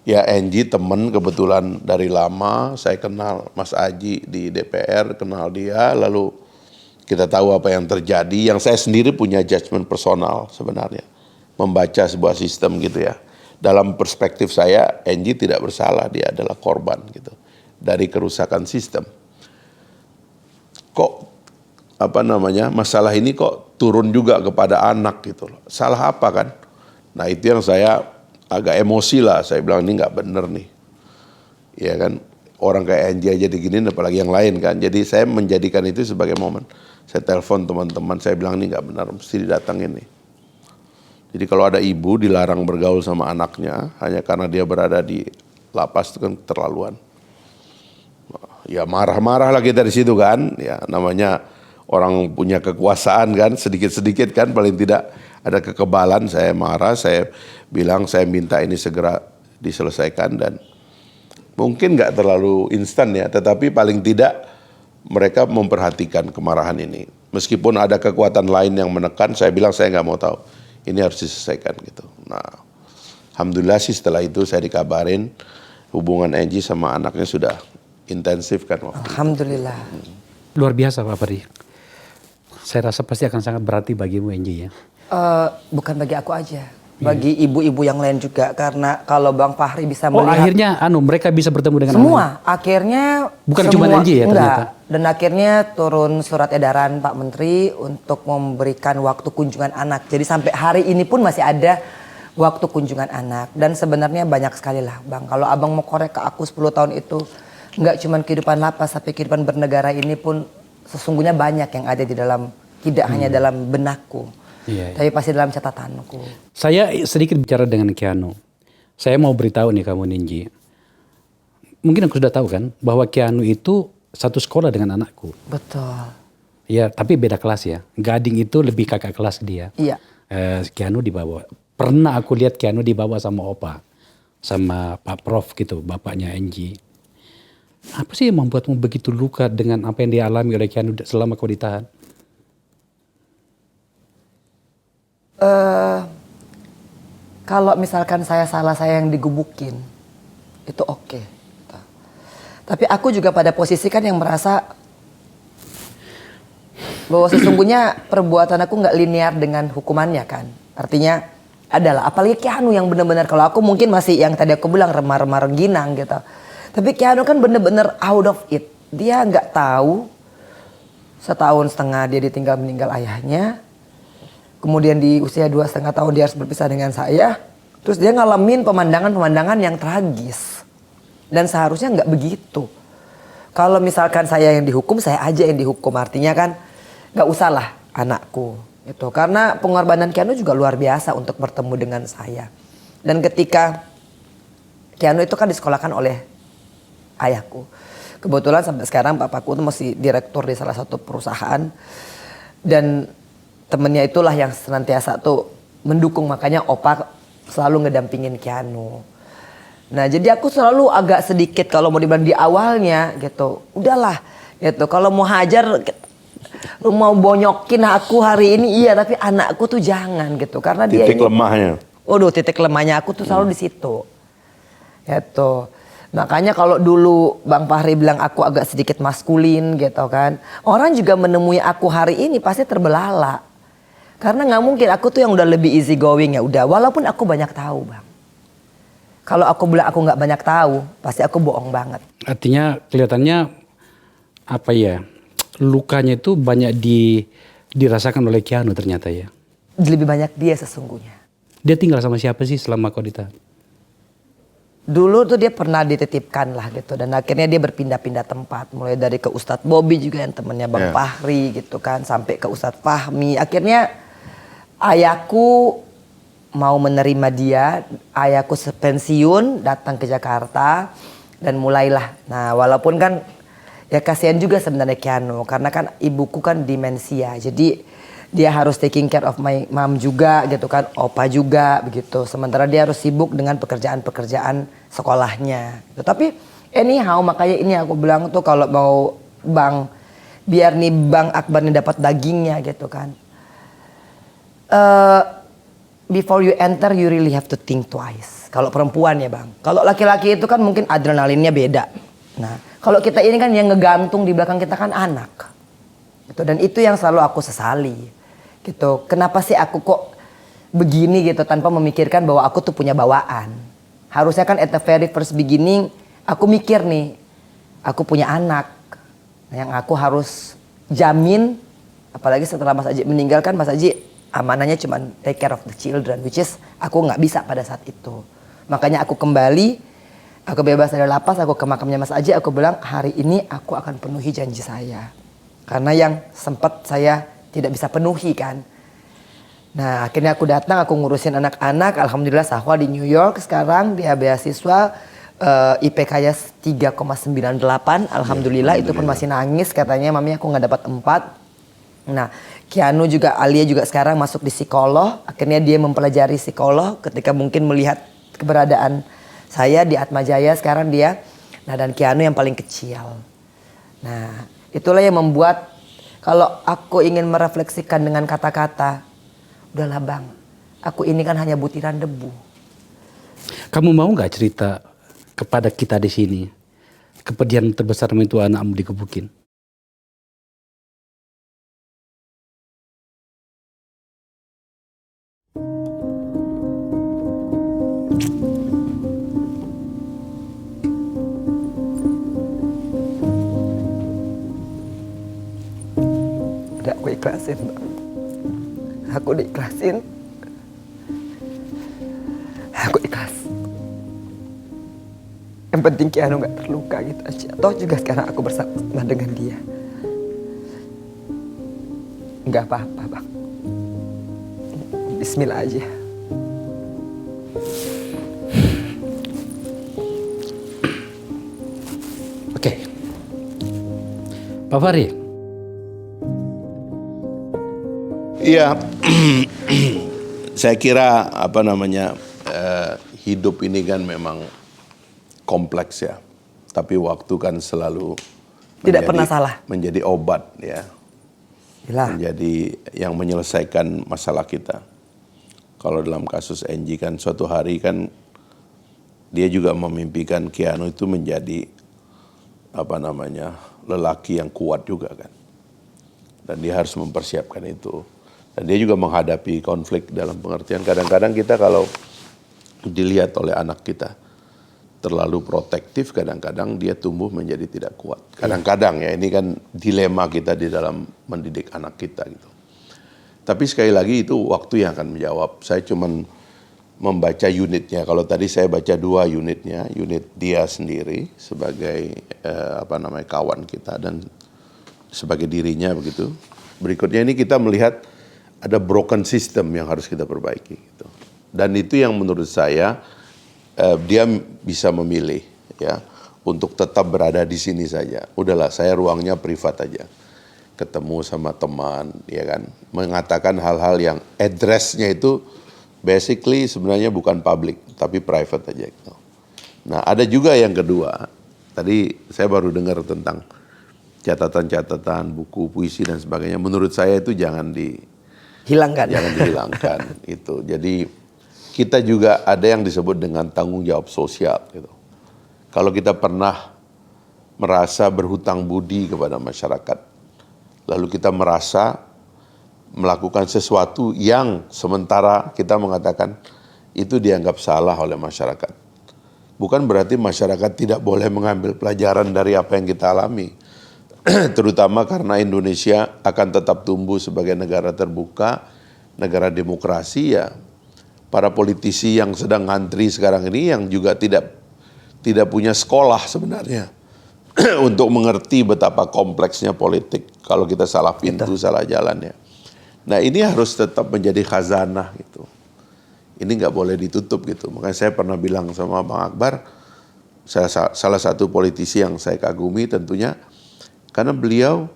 ya Enji teman kebetulan dari lama, saya kenal Mas Aji di DPR, kenal dia, lalu kita tahu apa yang terjadi. Yang saya sendiri punya judgement personal sebenarnya, membaca sebuah sistem gitu ya. Dalam perspektif saya, Enji tidak bersalah, dia adalah korban gitu dari kerusakan sistem. Kok masalah ini kok turun juga kepada anak gitu loh. Salah apa kan? Nah itu yang saya agak emosi lah, saya bilang ini nggak bener nih. Ya kan, orang kayak Enji aja diginiin apalagi yang lain kan. Jadi saya menjadikan itu sebagai momen. Saya telepon teman-teman, saya bilang ini nggak benar, mesti didatangin nih. Jadi kalau ada ibu dilarang bergaul sama anaknya hanya karena dia berada di lapas, itu kan keterlaluan. Ya marah-marah lah kita di situ kan. Ya namanya orang punya kekuasaan kan, sedikit-sedikit kan paling tidak ada kekebalan. Saya marah, saya bilang saya minta ini segera diselesaikan dan mungkin nggak terlalu instan ya, tetapi paling tidak mereka memperhatikan kemarahan ini. Meskipun ada kekuatan lain yang menekan, saya bilang saya nggak mau tahu. Ini harus diselesaikan gitu. Nah, alhamdulillah sih setelah itu saya dikabarin hubungan Enji sama anaknya sudah intensif kan waktu Alhamdulillah. itu. Luar biasa Pak Fahri. Saya rasa pasti akan sangat berarti bagimu Enji ya. Bukan bagi aku aja, bagi ibu-ibu yang lain juga. Karena kalau Bang Fahri bisa Oh melihat akhirnya mereka bisa bertemu dengan semua, anak. akhirnya Bukan semua, cuma Enji ya ternyata. Dan akhirnya turun surat edaran Pak Menteri untuk memberikan waktu kunjungan anak. Jadi sampai hari ini pun masih ada waktu kunjungan anak. Dan sebenarnya banyak sekali lah Bang. Kalau Abang mau korek ke aku 10 tahun itu, nggak cuma kehidupan lapas, tapi kehidupan bernegara ini pun sesungguhnya banyak yang ada di dalam, tidak hanya dalam benakku. Iya. Tapi pasti dalam catatanku. Saya sedikit bicara dengan Keanu. Saya mau beritahu nih kamu Ninji. Mungkin aku sudah tahu kan bahwa Keanu itu satu sekolah dengan anakku. Betul. Ya, tapi beda kelas ya. Gading itu lebih kakak kelas dia. Iya. Keanu dibawa. Pernah aku lihat Keanu dibawa sama Opa, sama Pak Prof gitu, bapaknya Enji. Apa sih yang membuatmu begitu luka dengan apa yang dialami oleh Keanu selama kau ditahan? Kalau misalkan saya salah, saya yang digebukin, itu oke. Tapi aku juga pada posisi kan yang merasa bahwa sesungguhnya perbuatan aku nggak linear dengan hukumannya kan. Artinya adalah apalagi Keanu yang benar-benar, kalau aku mungkin masih yang tadi aku bilang remar-remar rengginang gitu. Tapi Keanu kan benar-benar out of it. Dia nggak tahu 1,5 tahun dia ditinggal meninggal ayahnya. Kemudian di usia 2,5 tahun dia harus berpisah dengan saya. Terus dia ngalamin pemandangan-pemandangan yang tragis. Dan seharusnya nggak begitu. Kalau misalkan saya yang dihukum, saya aja yang dihukum. Artinya kan nggak usah lah anakku. Gitu. Karena pengorbanan Keanu juga luar biasa untuk bertemu dengan saya. Dan ketika Keanu itu kan disekolahkan oleh ayahku. Kebetulan sampai sekarang papaku tuh masih direktur di salah satu perusahaan. Dan temennya itulah yang senantiasa tuh mendukung, makanya opa selalu ngedampingin Keanu. Nah jadi aku selalu agak sedikit kalau mau dibilang di awalnya gitu, udahlah gitu. Kalau mau hajar, lu mau bonyokin aku hari ini iya, tapi anakku tuh jangan gitu. Karena dia Titik ini, lemahnya. waduh titik lemahnya aku tuh selalu di situ. Gitu. Makanya kalau dulu Bang Fahri bilang aku agak sedikit maskulin gitu kan. Orang juga menemui aku hari ini pasti terbelalak. Karena nggak mungkin aku tuh yang udah lebih easy going ya udah. Walaupun aku banyak tahu Bang. Kalau aku bilang aku nggak banyak tahu, pasti aku bohong banget. Artinya kelihatannya apa ya, lukanya itu banyak dirasakan oleh Keanu ternyata ya. Lebih banyak dia sesungguhnya. Dia tinggal sama siapa sih selama kau ditahan? Dulu tuh dia pernah dititipkan lah gitu. Dan akhirnya dia berpindah-pindah tempat. Mulai dari ke Ustadz Bobby juga yang temennya Bang Fahri gitu kan. Sampai ke Ustadz Fahmi. Akhirnya ayahku mau menerima dia. Ayahku pensiun datang ke Jakarta. Dan mulailah. Nah walaupun kan ya kasihan juga sebenarnya Keanu. Karena kan ibuku kan demensia. Jadi dia harus taking care of my mom juga gitu kan, opa juga begitu. Sementara dia harus sibuk dengan pekerjaan-pekerjaan sekolahnya. Gitu. Tapi anyhow makanya ini aku bilang tuh kalau mau Bang, biar nih Bang Akbar nih dapat dagingnya gitu kan. Before you enter you really have to think twice. Kalau perempuan ya Bang. Kalau laki-laki itu kan mungkin adrenalinnya beda. Nah kalau kita ini kan yang ngegantung di belakang kita kan anak. Gitu. Dan itu yang selalu aku sesali. Gitu. Kenapa sih aku kok begini gitu tanpa memikirkan bahwa aku tuh punya bawaan. Harusnya kan at the very first beginning aku mikir nih, aku punya anak yang aku harus jamin, apalagi setelah Mas Aji meninggal kan Mas Aji amanahnya cuma take care of the children, which is aku nggak bisa pada saat itu. Makanya aku kembali, aku bebas dari lapas, aku ke makamnya Mas Aji, aku bilang hari ini aku akan penuhi janji saya. Karena yang sempat saya tidak bisa penuhi kan. Nah akhirnya aku datang, aku ngurusin anak-anak. Alhamdulillah Sahwa di New York sekarang. Dia beasiswa IPK-nya 3,98. Alhamdulillah itu pun masih nangis. Katanya mami aku gak dapat 4. Nah Keanu juga, Alia juga sekarang masuk di psikolog. Akhirnya dia mempelajari psikolog ketika mungkin melihat keberadaan saya di Atmajaya sekarang dia. Nah dan Keanu yang paling kecil. Nah itulah yang membuat kalau aku ingin merefleksikan dengan kata-kata, udahlah Bang, aku ini kan hanya butiran debu. Kamu mau nggak cerita kepada kita di sini kepedihan terbesarmu itu anakmu dikebukin? Udah aku ikhlasin Bang. Aku diikhlasin. Aku ikhlas. Yang penting Keanu gak terluka gitu aja. Toh juga sekarang aku bersama dengan dia. Gak apa-apa Bang. Bismillah aja. Oke. Pak Fahri. Iya, saya kira hidup ini kan memang kompleks ya. Tapi waktu kan selalu Tidak pernah salah. Menjadi obat ya. Gila. Menjadi yang menyelesaikan masalah kita. Kalau dalam kasus Angie kan suatu hari kan dia juga memimpikan Keanu itu menjadi lelaki yang kuat juga kan. Dan dia harus mempersiapkan itu. Dan dia juga menghadapi konflik dalam pengertian kadang-kadang kita kalau dilihat oleh anak kita terlalu protektif, kadang-kadang dia tumbuh menjadi tidak kuat. Kadang-kadang ya ini kan dilema kita di dalam mendidik anak kita gitu. Tapi sekali lagi itu waktu yang akan menjawab. Saya cuman membaca unitnya. Kalau tadi saya baca 2 unitnya, unit dia sendiri sebagai kawan kita dan sebagai dirinya begitu. Berikutnya ini kita melihat ada broken system yang harus kita perbaiki gitu. Dan itu yang menurut saya dia bisa memilih ya untuk tetap berada di sini saja. Udahlah, saya ruangnya privat aja. Ketemu sama teman, ya kan, mengatakan hal-hal yang address-nya itu basically sebenarnya bukan public, tapi private aja. Gitu. Nah, ada juga yang kedua. Tadi saya baru dengar tentang catatan-catatan, buku, puisi dan sebagainya. Menurut saya itu jangan dihilangkan itu. Jadi kita juga ada yang disebut dengan tanggung jawab sosial gitu. Kalau kita pernah merasa berhutang budi kepada masyarakat, lalu kita merasa melakukan sesuatu yang sementara kita mengatakan itu dianggap salah oleh masyarakat. Bukan berarti masyarakat tidak boleh mengambil pelajaran dari apa yang kita alami. Terutama karena Indonesia akan tetap tumbuh sebagai negara terbuka, negara demokrasi ya. Para politisi yang sedang ngantri sekarang ini yang juga tidak punya sekolah sebenarnya untuk mengerti betapa kompleksnya politik kalau kita salah pintu, salah jalan ya. Nah ini harus tetap menjadi khazanah gitu. Ini nggak boleh ditutup gitu. Makanya saya pernah bilang sama Bang Akbar, salah satu politisi yang saya kagumi tentunya, karena beliau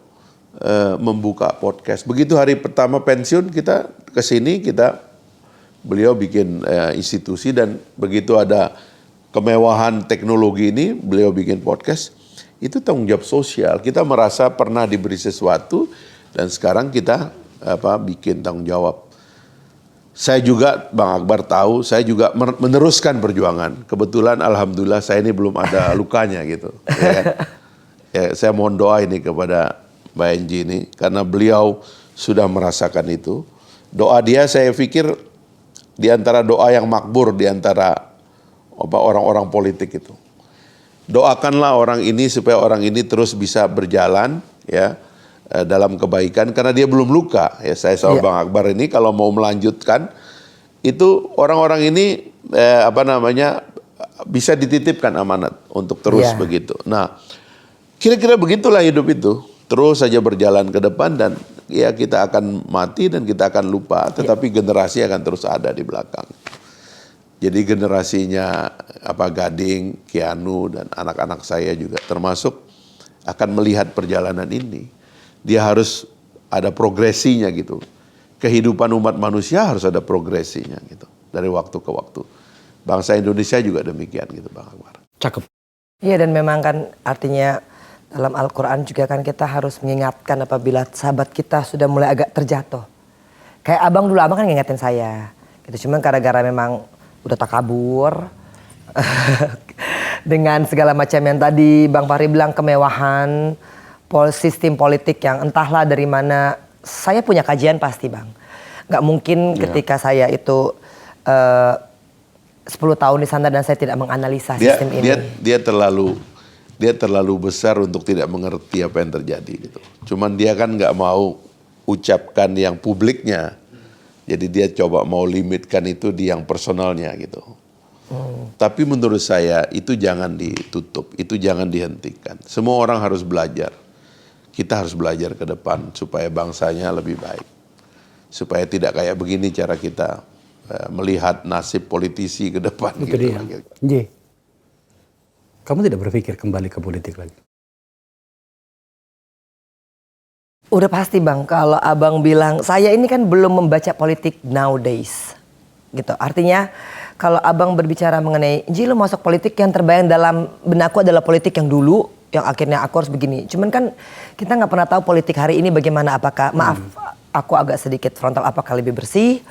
membuka podcast. Begitu hari pertama pensiun kita kesini, beliau bikin institusi dan begitu ada kemewahan teknologi ini, beliau bikin podcast. Itu tanggung jawab sosial. Kita merasa pernah diberi sesuatu dan sekarang kita bikin tanggung jawab. Saya juga, Bang Akbar tahu, saya juga meneruskan perjuangan. Kebetulan alhamdulillah saya ini belum ada lukanya gitu. Ya, saya mohon doa ini kepada Mbak Enji ini karena beliau sudah merasakan itu. Doa dia saya pikir di antara doa yang makbur di antara orang-orang politik itu. Doakanlah orang ini supaya orang ini terus bisa berjalan ya dalam kebaikan karena dia belum luka. Ya saya sama Bang Akbar ini kalau mau melanjutkan itu orang-orang ini bisa dititipkan amanat untuk terus begitu. Nah, kira-kira begitulah hidup itu. Terus saja berjalan ke depan dan ya kita akan mati dan kita akan lupa, tetapi generasi akan terus ada di belakang. Jadi generasinya Gading, Kianu dan anak-anak saya juga termasuk akan melihat perjalanan ini. Dia harus ada progresinya gitu. Kehidupan umat manusia harus ada progresinya gitu dari waktu ke waktu. Bangsa Indonesia juga demikian gitu Bang Akbar. Cakep. Iya dan memang kan artinya dalam Al-Quran juga kan kita harus mengingatkan apabila sahabat kita sudah mulai agak terjatuh. Kayak abang kan ngingetin saya. Gitu. Cuman gara-gara memang udah takabur dengan segala macam yang tadi Bang Fahri bilang kemewahan, sistem politik yang entahlah dari mana. Saya punya kajian pasti Bang. Gak mungkin ketika saya itu 10 tahun di sana dan saya tidak menganalisa sistem ini. Dia terlalu besar untuk tidak mengerti apa yang terjadi gitu. Cuman dia kan nggak mau ucapkan yang publiknya. Jadi dia coba mau limitkan itu di yang personalnya gitu. Tapi menurut saya itu jangan ditutup, itu jangan dihentikan. Semua orang harus belajar. Kita harus belajar ke depan supaya bangsanya lebih baik. Supaya tidak kayak begini cara kita melihat nasib politisi ke depan. Itu gitu. dia. Kamu tidak berpikir kembali ke politik lagi? Udah pasti Bang, kalau abang bilang, saya ini kan belum membaca politik nowadays. Gitu. Artinya kalau abang berbicara mengenai, Ji lo masuk politik yang terbayang dalam benakku adalah politik yang dulu, yang akhirnya aku harus begini. Cuman kan kita nggak pernah tahu politik hari ini bagaimana, apakah, maaf aku agak sedikit frontal, apakah lebih bersih,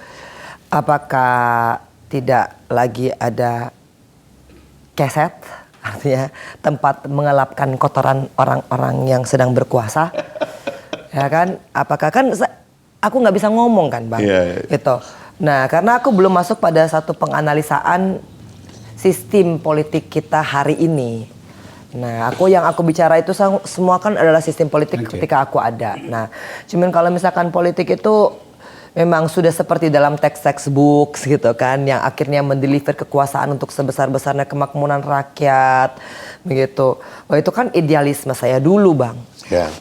apakah tidak lagi ada keset, artinya tempat mengelapkan kotoran orang-orang yang sedang berkuasa. Ya kan, apakah kan aku nggak bisa ngomong kan Bang, gitu. Nah karena aku belum masuk pada satu penganalisaan sistem politik kita hari ini. Nah yang aku bicara itu semua kan adalah sistem politik ketika aku ada. Nah cuman kalau misalkan politik itu memang sudah seperti dalam textbook gitu kan, yang akhirnya mendeliver kekuasaan untuk sebesar-besarnya kemakmuran rakyat, begitu. Wah itu kan idealisme saya dulu Bang.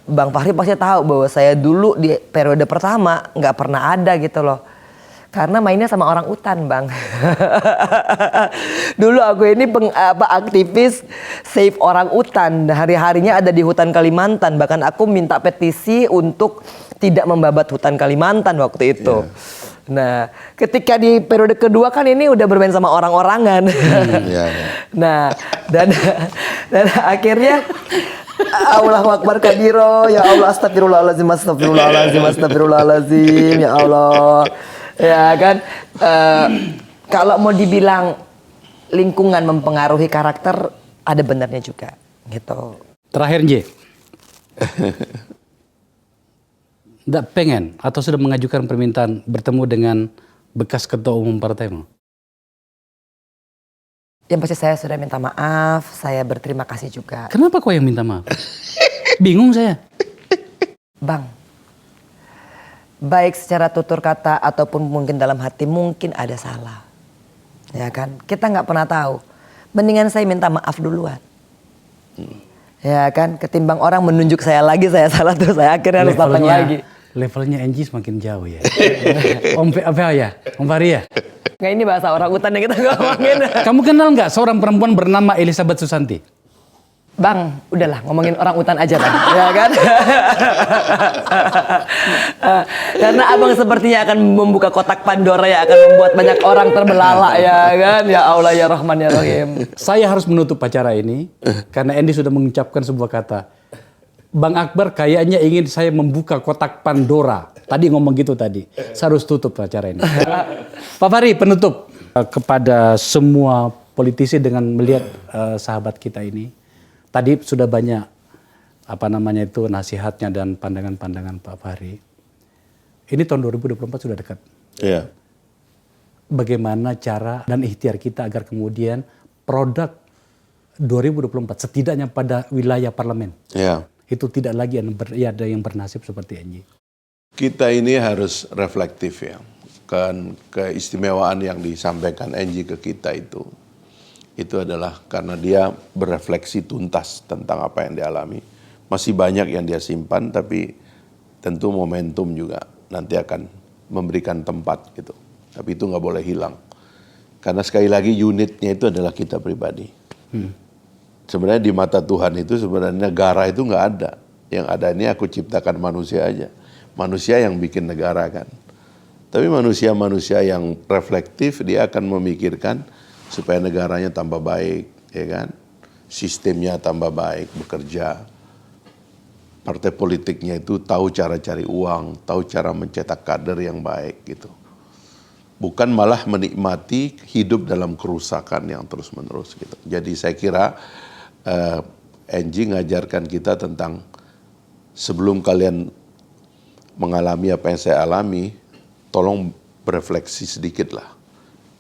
Bang Fahri pasti tahu bahwa saya dulu di periode pertama nggak pernah ada gitu loh. Karena mainnya sama orang utan, Bang. Dulu aku ini aktivis save orang utan. Hari-harinya ada di hutan Kalimantan. Bahkan aku minta petisi untuk tidak membabat hutan Kalimantan waktu itu. Nah, ketika di periode kedua kan ini udah bermain sama orang-orangan. Nah, dan akhirnya Allahu Akbar kabiro, ya Allah, astagfirullahaladzim, astagfirullahaladzim, astagfirullahaladzim, ya Allah. Ya kan, kalau mau dibilang lingkungan mempengaruhi karakter, ada benarnya juga, gitu. Terakhir, Nji. Nggak pengen atau sudah mengajukan permintaan bertemu dengan bekas ketua umum partaimu? Yang pasti saya sudah minta maaf, saya berterima kasih juga. Kenapa kau yang minta maaf? Bingung saya. Bang, baik secara tutur kata ataupun mungkin dalam hati mungkin ada salah. Ya kan, kita nggak pernah tahu. Mendingan saya minta maaf duluan. Ya kan, ketimbang orang menunjuk saya lagi, saya salah terus saya akhirnya harus datang lagi. Levelnya Angie semakin jauh ya. Om apa ya? Om Fahri ya? Nggak, ini bahasa orang hutan yang kita ngomongin. Kamu kenal nggak seorang perempuan bernama Elizabeth Susanti? Bang, udahlah ngomongin orang utan aja Bang, ya kan? Karena abang sepertinya akan membuka kotak Pandora yang akan membuat banyak orang terbelalak, ya kan? Ya Allah, ya Rahman, ya Rahim. Saya harus menutup acara ini karena Andy sudah mengucapkan sebuah kata. Bang Akbar kayaknya ingin saya membuka kotak Pandora. Tadi ngomong gitu tadi. Saya harus tutup acara ini. Pak Fahri, penutup kepada semua politisi dengan melihat sahabat kita ini. Tadi sudah banyak nasihatnya dan pandangan-pandangan Pak Fahri. Ini tahun 2024 sudah dekat. Iya. Bagaimana cara dan ikhtiar kita agar kemudian produk 2024 setidaknya pada wilayah parlemen. Iya. Itu tidak lagi ada yang bernasib seperti Angie. Kita ini harus reflektif ya. Kan keistimewaan yang disampaikan Angie ke kita itu adalah karena dia berefleksi tuntas tentang apa yang dialami. Masih banyak yang dia simpan, tapi tentu momentum juga nanti akan memberikan tempat gitu. Tapi itu nggak boleh hilang. Karena sekali lagi unitnya itu adalah kita pribadi. Sebenarnya di mata Tuhan itu sebenarnya negara itu nggak ada. Yang ada ini aku ciptakan manusia aja. Manusia yang bikin negara kan. Tapi manusia-manusia yang reflektif dia akan memikirkan supaya negaranya tambah baik, ya kan? Sistemnya tambah baik, bekerja. Partai politiknya itu tahu cara cari uang, tahu cara mencetak kader yang baik gitu. Bukan malah menikmati hidup dalam kerusakan yang terus-menerus gitu. Jadi saya kira Angie ngajarkan kita tentang sebelum kalian mengalami apa yang saya alami, tolong berefleksi sedikit lah.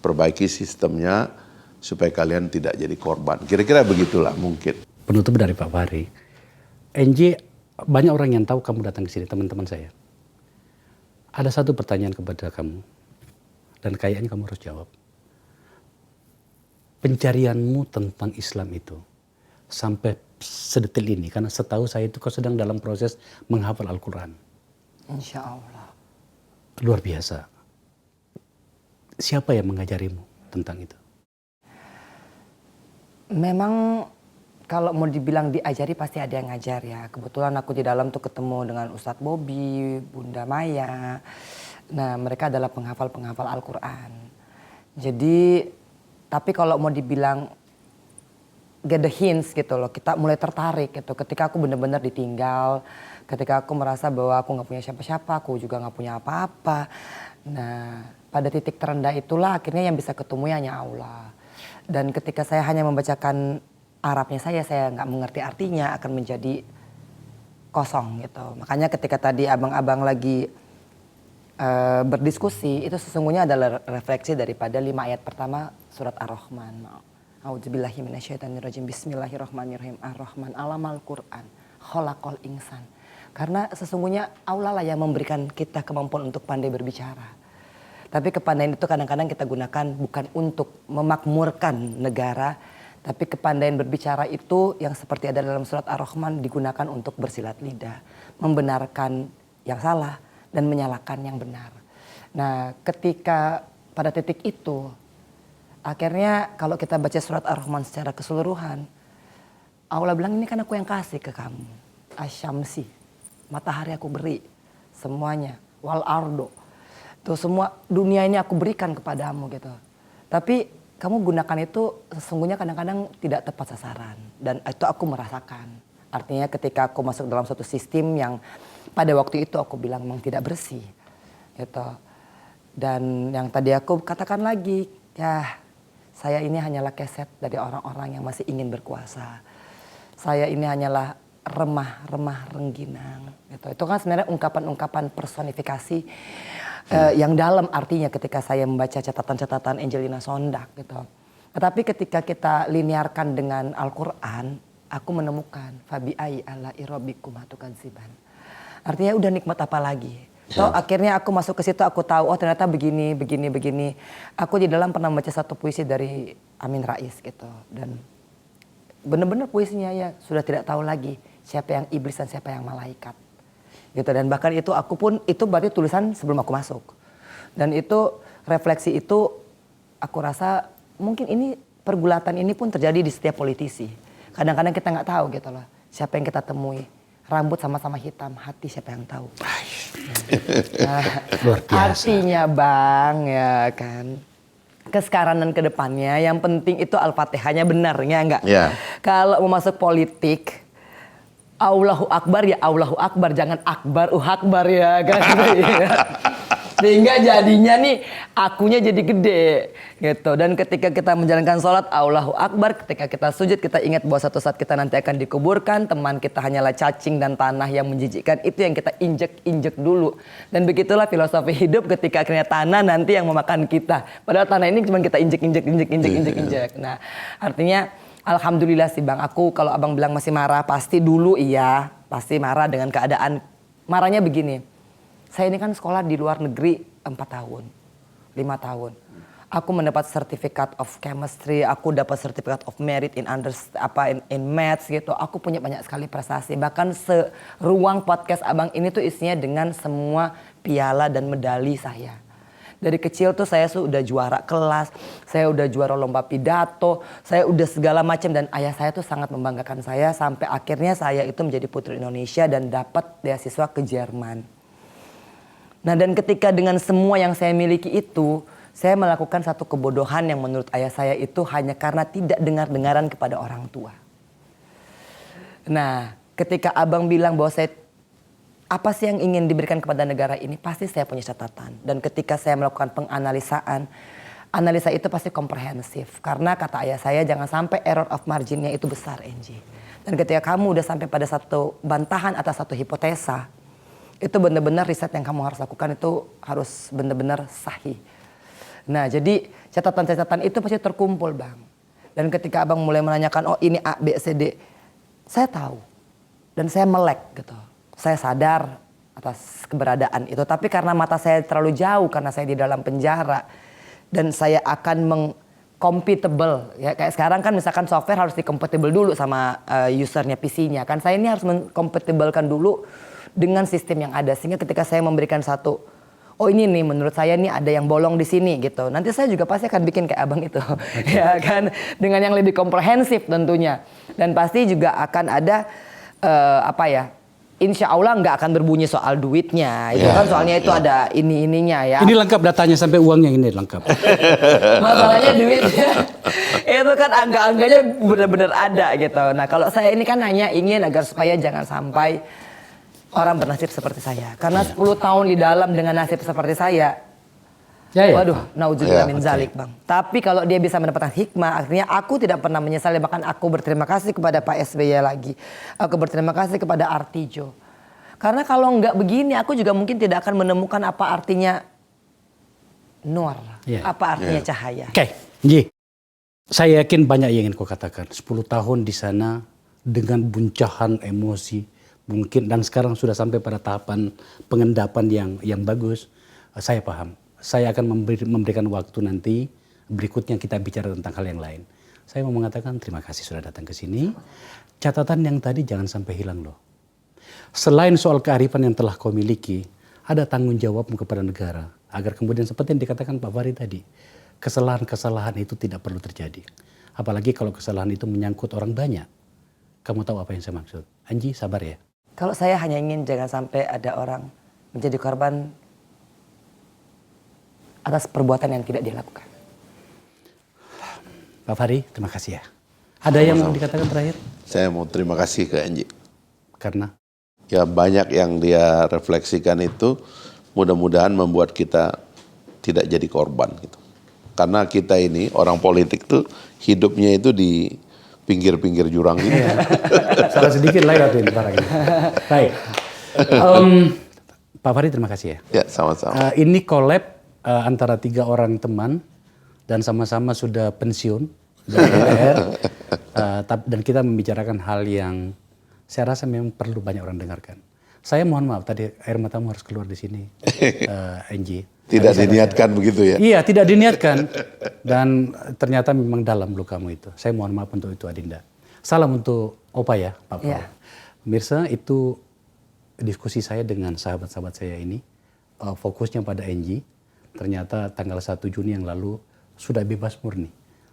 Perbaiki sistemnya supaya kalian tidak jadi korban. Kira-kira begitulah mungkin. Penutup dari Pak Fahri. Angie, banyak orang yang tahu kamu datang ke sini, teman-teman saya. Ada satu pertanyaan kepada kamu. Dan kayaknya kamu harus jawab. Pencarianmu tentang Islam itu sampai sedetil ini, karena setahu saya itu kau sedang dalam proses menghafal Al-Quran. Insya Allah. Luar biasa. Siapa yang mengajarimu tentang itu? Memang kalau mau dibilang diajari pasti ada yang ngajar ya. Kebetulan aku di dalam tuh ketemu dengan Ustadz Bobby, Bunda Maya. Nah, mereka adalah penghafal-penghafal Al-Quran. Jadi, tapi kalau mau dibilang get the hints gitu loh, kita mulai tertarik gitu. Ketika aku benar-benar ditinggal, ketika aku merasa bahwa aku nggak punya siapa-siapa, aku juga nggak punya apa-apa. Nah, pada titik terendah itulah akhirnya yang bisa ketemu hanya Allah. Dan ketika saya hanya membacakan Arabnya saya nggak mengerti artinya, akan menjadi kosong gitu. Makanya ketika tadi abang-abang lagi berdiskusi, itu sesungguhnya adalah refleksi daripada 5 ayat pertama surat Ar-Rahman. A'udzubillahi minasyaitonirrajim. Bismillahirrahmanirrahim. Ar-Rahman alamal Qur'an, khalaqal insan. Karena sesungguhnya Allah lah yang memberikan kita kemampuan untuk pandai berbicara. Tapi kepandaian itu kadang-kadang kita gunakan bukan untuk memakmurkan negara, tapi kepandaian berbicara itu yang seperti ada dalam surat Ar-Rahman digunakan untuk bersilat lidah, membenarkan yang salah dan menyalahkan yang benar. Nah, ketika pada titik itu, akhirnya kalau kita baca surat Ar-Rahman secara keseluruhan, Allah bilang ini kan aku yang kasih ke kamu. Asyamsi, matahari aku beri semuanya. Wal ardo, tuh semua dunia ini aku berikan kepadamu gitu. Tapi kamu gunakan itu sesungguhnya kadang-kadang tidak tepat sasaran. Dan itu aku merasakan. Artinya ketika aku masuk dalam suatu sistem yang pada waktu itu aku bilang memang tidak bersih. Gitu. Dan yang tadi aku katakan lagi, ya saya ini hanyalah keset dari orang-orang yang masih ingin berkuasa. Saya ini hanyalah remah-remah rengginang. Gitu. Itu kan sebenarnya ungkapan-ungkapan personifikasi yang dalam artinya ketika saya membaca catatan-catatan Angelina Sondak gitu. Tetapi ketika kita linearkan dengan Al-Quran, aku menemukan fabi ai ala irobikum hatukadziban. Artinya udah nikmat apa lagi? So akhirnya aku masuk ke situ, aku tahu oh ternyata begini. Aku di dalam pernah baca satu puisi dari Amin Rais gitu, dan benar-benar puisinya ya sudah tidak tahu lagi siapa yang iblis dan siapa yang malaikat. Gitu, dan bahkan itu aku pun itu berarti tulisan sebelum aku masuk, dan itu refleksi itu aku rasa mungkin ini pergulatan ini pun terjadi di setiap politisi. Kadang-kadang kita nggak tahu gitu loh siapa yang kita temui, rambut sama-sama hitam, hati siapa yang tahu. Nah, artinya bang ya kan ke sekarang dan ke depannya yang penting itu Al-Fatihahnya benarnya enggak. Kalau mau masuk politik Allahu Akbar ya Allahu Akbar, jangan Akbar Akbar ya kan. Sehingga jadinya nih akunya jadi gede gitu. Dan ketika kita menjalankan sholat Allahu Akbar, ketika kita sujud kita ingat bahwa satu saat kita nanti akan dikuburkan, teman kita hanyalah cacing dan tanah yang menjijikkan, itu yang kita injek dulu. Dan begitulah filosofi hidup ketika akhirnya tanah nanti yang memakan kita. Padahal tanah ini cuma kita injek. Nah, artinya alhamdulillah sih bang, aku kalau abang bilang masih marah, pasti dulu iya, pasti marah dengan keadaan. Marahnya begini, saya ini kan sekolah di luar negeri 4 tahun, 5 tahun. Aku mendapat certificate of chemistry, aku dapat certificate of merit in in maths gitu. Aku punya banyak sekali prestasi. Bahkan seruang podcast abang ini tuh isinya dengan semua piala dan medali saya. Dari kecil tuh saya sudah juara kelas, saya udah juara lomba pidato, saya udah segala macam, dan ayah saya tuh sangat membanggakan saya sampai akhirnya saya itu menjadi putri Indonesia dan dapat beasiswa ke Jerman. Nah, dan ketika dengan semua yang saya miliki itu, saya melakukan satu kebodohan yang menurut ayah saya itu hanya karena tidak dengar-dengaran kepada orang tua. Nah, ketika abang bilang bahwa saya apa sih yang ingin diberikan kepada negara ini, pasti saya punya catatan. Dan ketika saya melakukan penganalisaan, analisa itu pasti komprehensif. Karena kata ayah saya jangan sampai error of marginnya itu besar, Angie. Dan ketika kamu udah sampai pada satu bantahan atas satu hipotesa, itu benar-benar riset yang kamu harus lakukan itu harus benar-benar sahih. Nah, jadi catatan-catatan itu pasti terkumpul bang. Dan ketika abang mulai menanyakan, oh ini A, B, C, D, saya tahu. Dan saya melek gitu. Saya sadar atas keberadaan itu. Tapi karena mata saya terlalu jauh, karena saya di dalam penjara. Dan saya akan compatible. Ya, kayak sekarang kan misalkan software harus di-compatible dulu sama usernya PC-nya. Kan saya ini harus men-compatiblekan dulu dengan sistem yang ada, sehingga ketika saya memberikan satu, oh ini nih menurut saya nih ada yang bolong di sini gitu, nanti saya juga pasti akan bikin kayak abang itu. Ya kan, dengan yang lebih komprehensif tentunya, dan pasti juga akan ada insya Allah nggak akan berbunyi soal duitnya, itu kan soalnya itu ada ininya ya. Ini lengkap datanya sampai uangnya ini lengkap. Masalahnya duitnya itu kan angka-angkanya benar-benar ada gitu. Nah kalau saya ini kan hanya ingin agar supaya jangan sampai orang bernasib seperti saya. Karena 10 tahun di dalam dengan nasib seperti saya. Waduh, naudzubillah min zalik bang. Tapi kalau dia bisa mendapatkan hikmah, akhirnya aku tidak pernah menyesali. Bahkan aku berterima kasih kepada Pak SBY lagi. Aku berterima kasih kepada Artijo. Karena kalau nggak begini, aku juga mungkin tidak akan menemukan apa artinya nur. Apa artinya cahaya. Oke, Ji. Saya yakin banyak yang ingin kau katakan. 10 tahun di sana dengan buncahan emosi. Mungkin dan sekarang sudah sampai pada tahapan pengendapan yang bagus. Saya paham. Saya akan memberikan waktu nanti berikutnya kita bicara tentang hal yang lain. Saya mau mengatakan terima kasih sudah datang ke sini. Catatan yang tadi jangan sampai hilang loh. Selain soal kearifan yang telah kau miliki, ada tanggung jawabmu kepada negara. agar kemudian seperti yang dikatakan Pak Fahri tadi, kesalahan-kesalahan itu tidak perlu terjadi. Apalagi kalau kesalahan itu menyangkut orang banyak. Kamu tahu apa yang saya maksud? Anji, sabar ya. Kalau saya hanya ingin jangan sampai ada orang menjadi korban atas perbuatan yang tidak dia lakukan. Pak Fahri, terima kasih ya. Ada yang mau dikatakan terakhir? Saya mau terima kasih ke Anji. Karena? Ya banyak yang dia refleksikan itu mudah-mudahan membuat kita tidak jadi korban gitu. Karena kita ini orang politik tuh hidupnya itu di pinggir-pinggir jurang gitu. Salah sedikit lah itu barangnya. Baik. Pak Fahri terima kasih ya. Ya sama-sama. Ini collab antara 3 orang teman dan sama-sama sudah pensiun dari DPR. Dan kita membicarakan hal yang saya rasa memang perlu banyak orang dengarkan. Saya mohon maaf tadi air matamu harus keluar di sini, Anji. Tidak diniatkan begitu ya? Iya, tidak diniatkan. Dan ternyata memang dalam lukamu itu. Saya mohon maaf untuk itu, Adinda. Salam untuk Opa ya, Pak Pro. Iya. Pemirsa, itu diskusi saya dengan sahabat-sahabat saya ini. Fokusnya pada Anji. Ternyata tanggal 1 Juni yang lalu sudah bebas murni.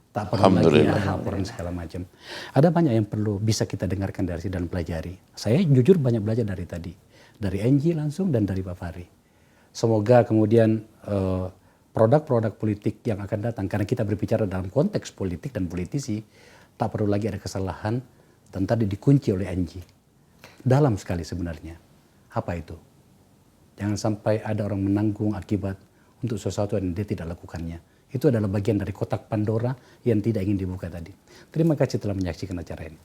Tak perlu lagi ada laporan segala macam. Ada banyak yang perlu bisa kita dengarkan dari sini dan pelajari. Saya jujur banyak belajar dari tadi. Dari Anji langsung dan dari Pak Fahri. Semoga kemudian produk-produk politik yang akan datang, karena kita berbicara dalam konteks politik dan politisi, tak perlu lagi ada kesalahan dan tadi dikunci oleh Anji. Dalam sekali sebenarnya. Apa itu? Jangan sampai ada orang menanggung akibat untuk sesuatu yang dia tidak lakukannya. Itu adalah bagian dari kotak Pandora yang tidak ingin dibuka tadi. Terima kasih telah menyaksikan acara ini.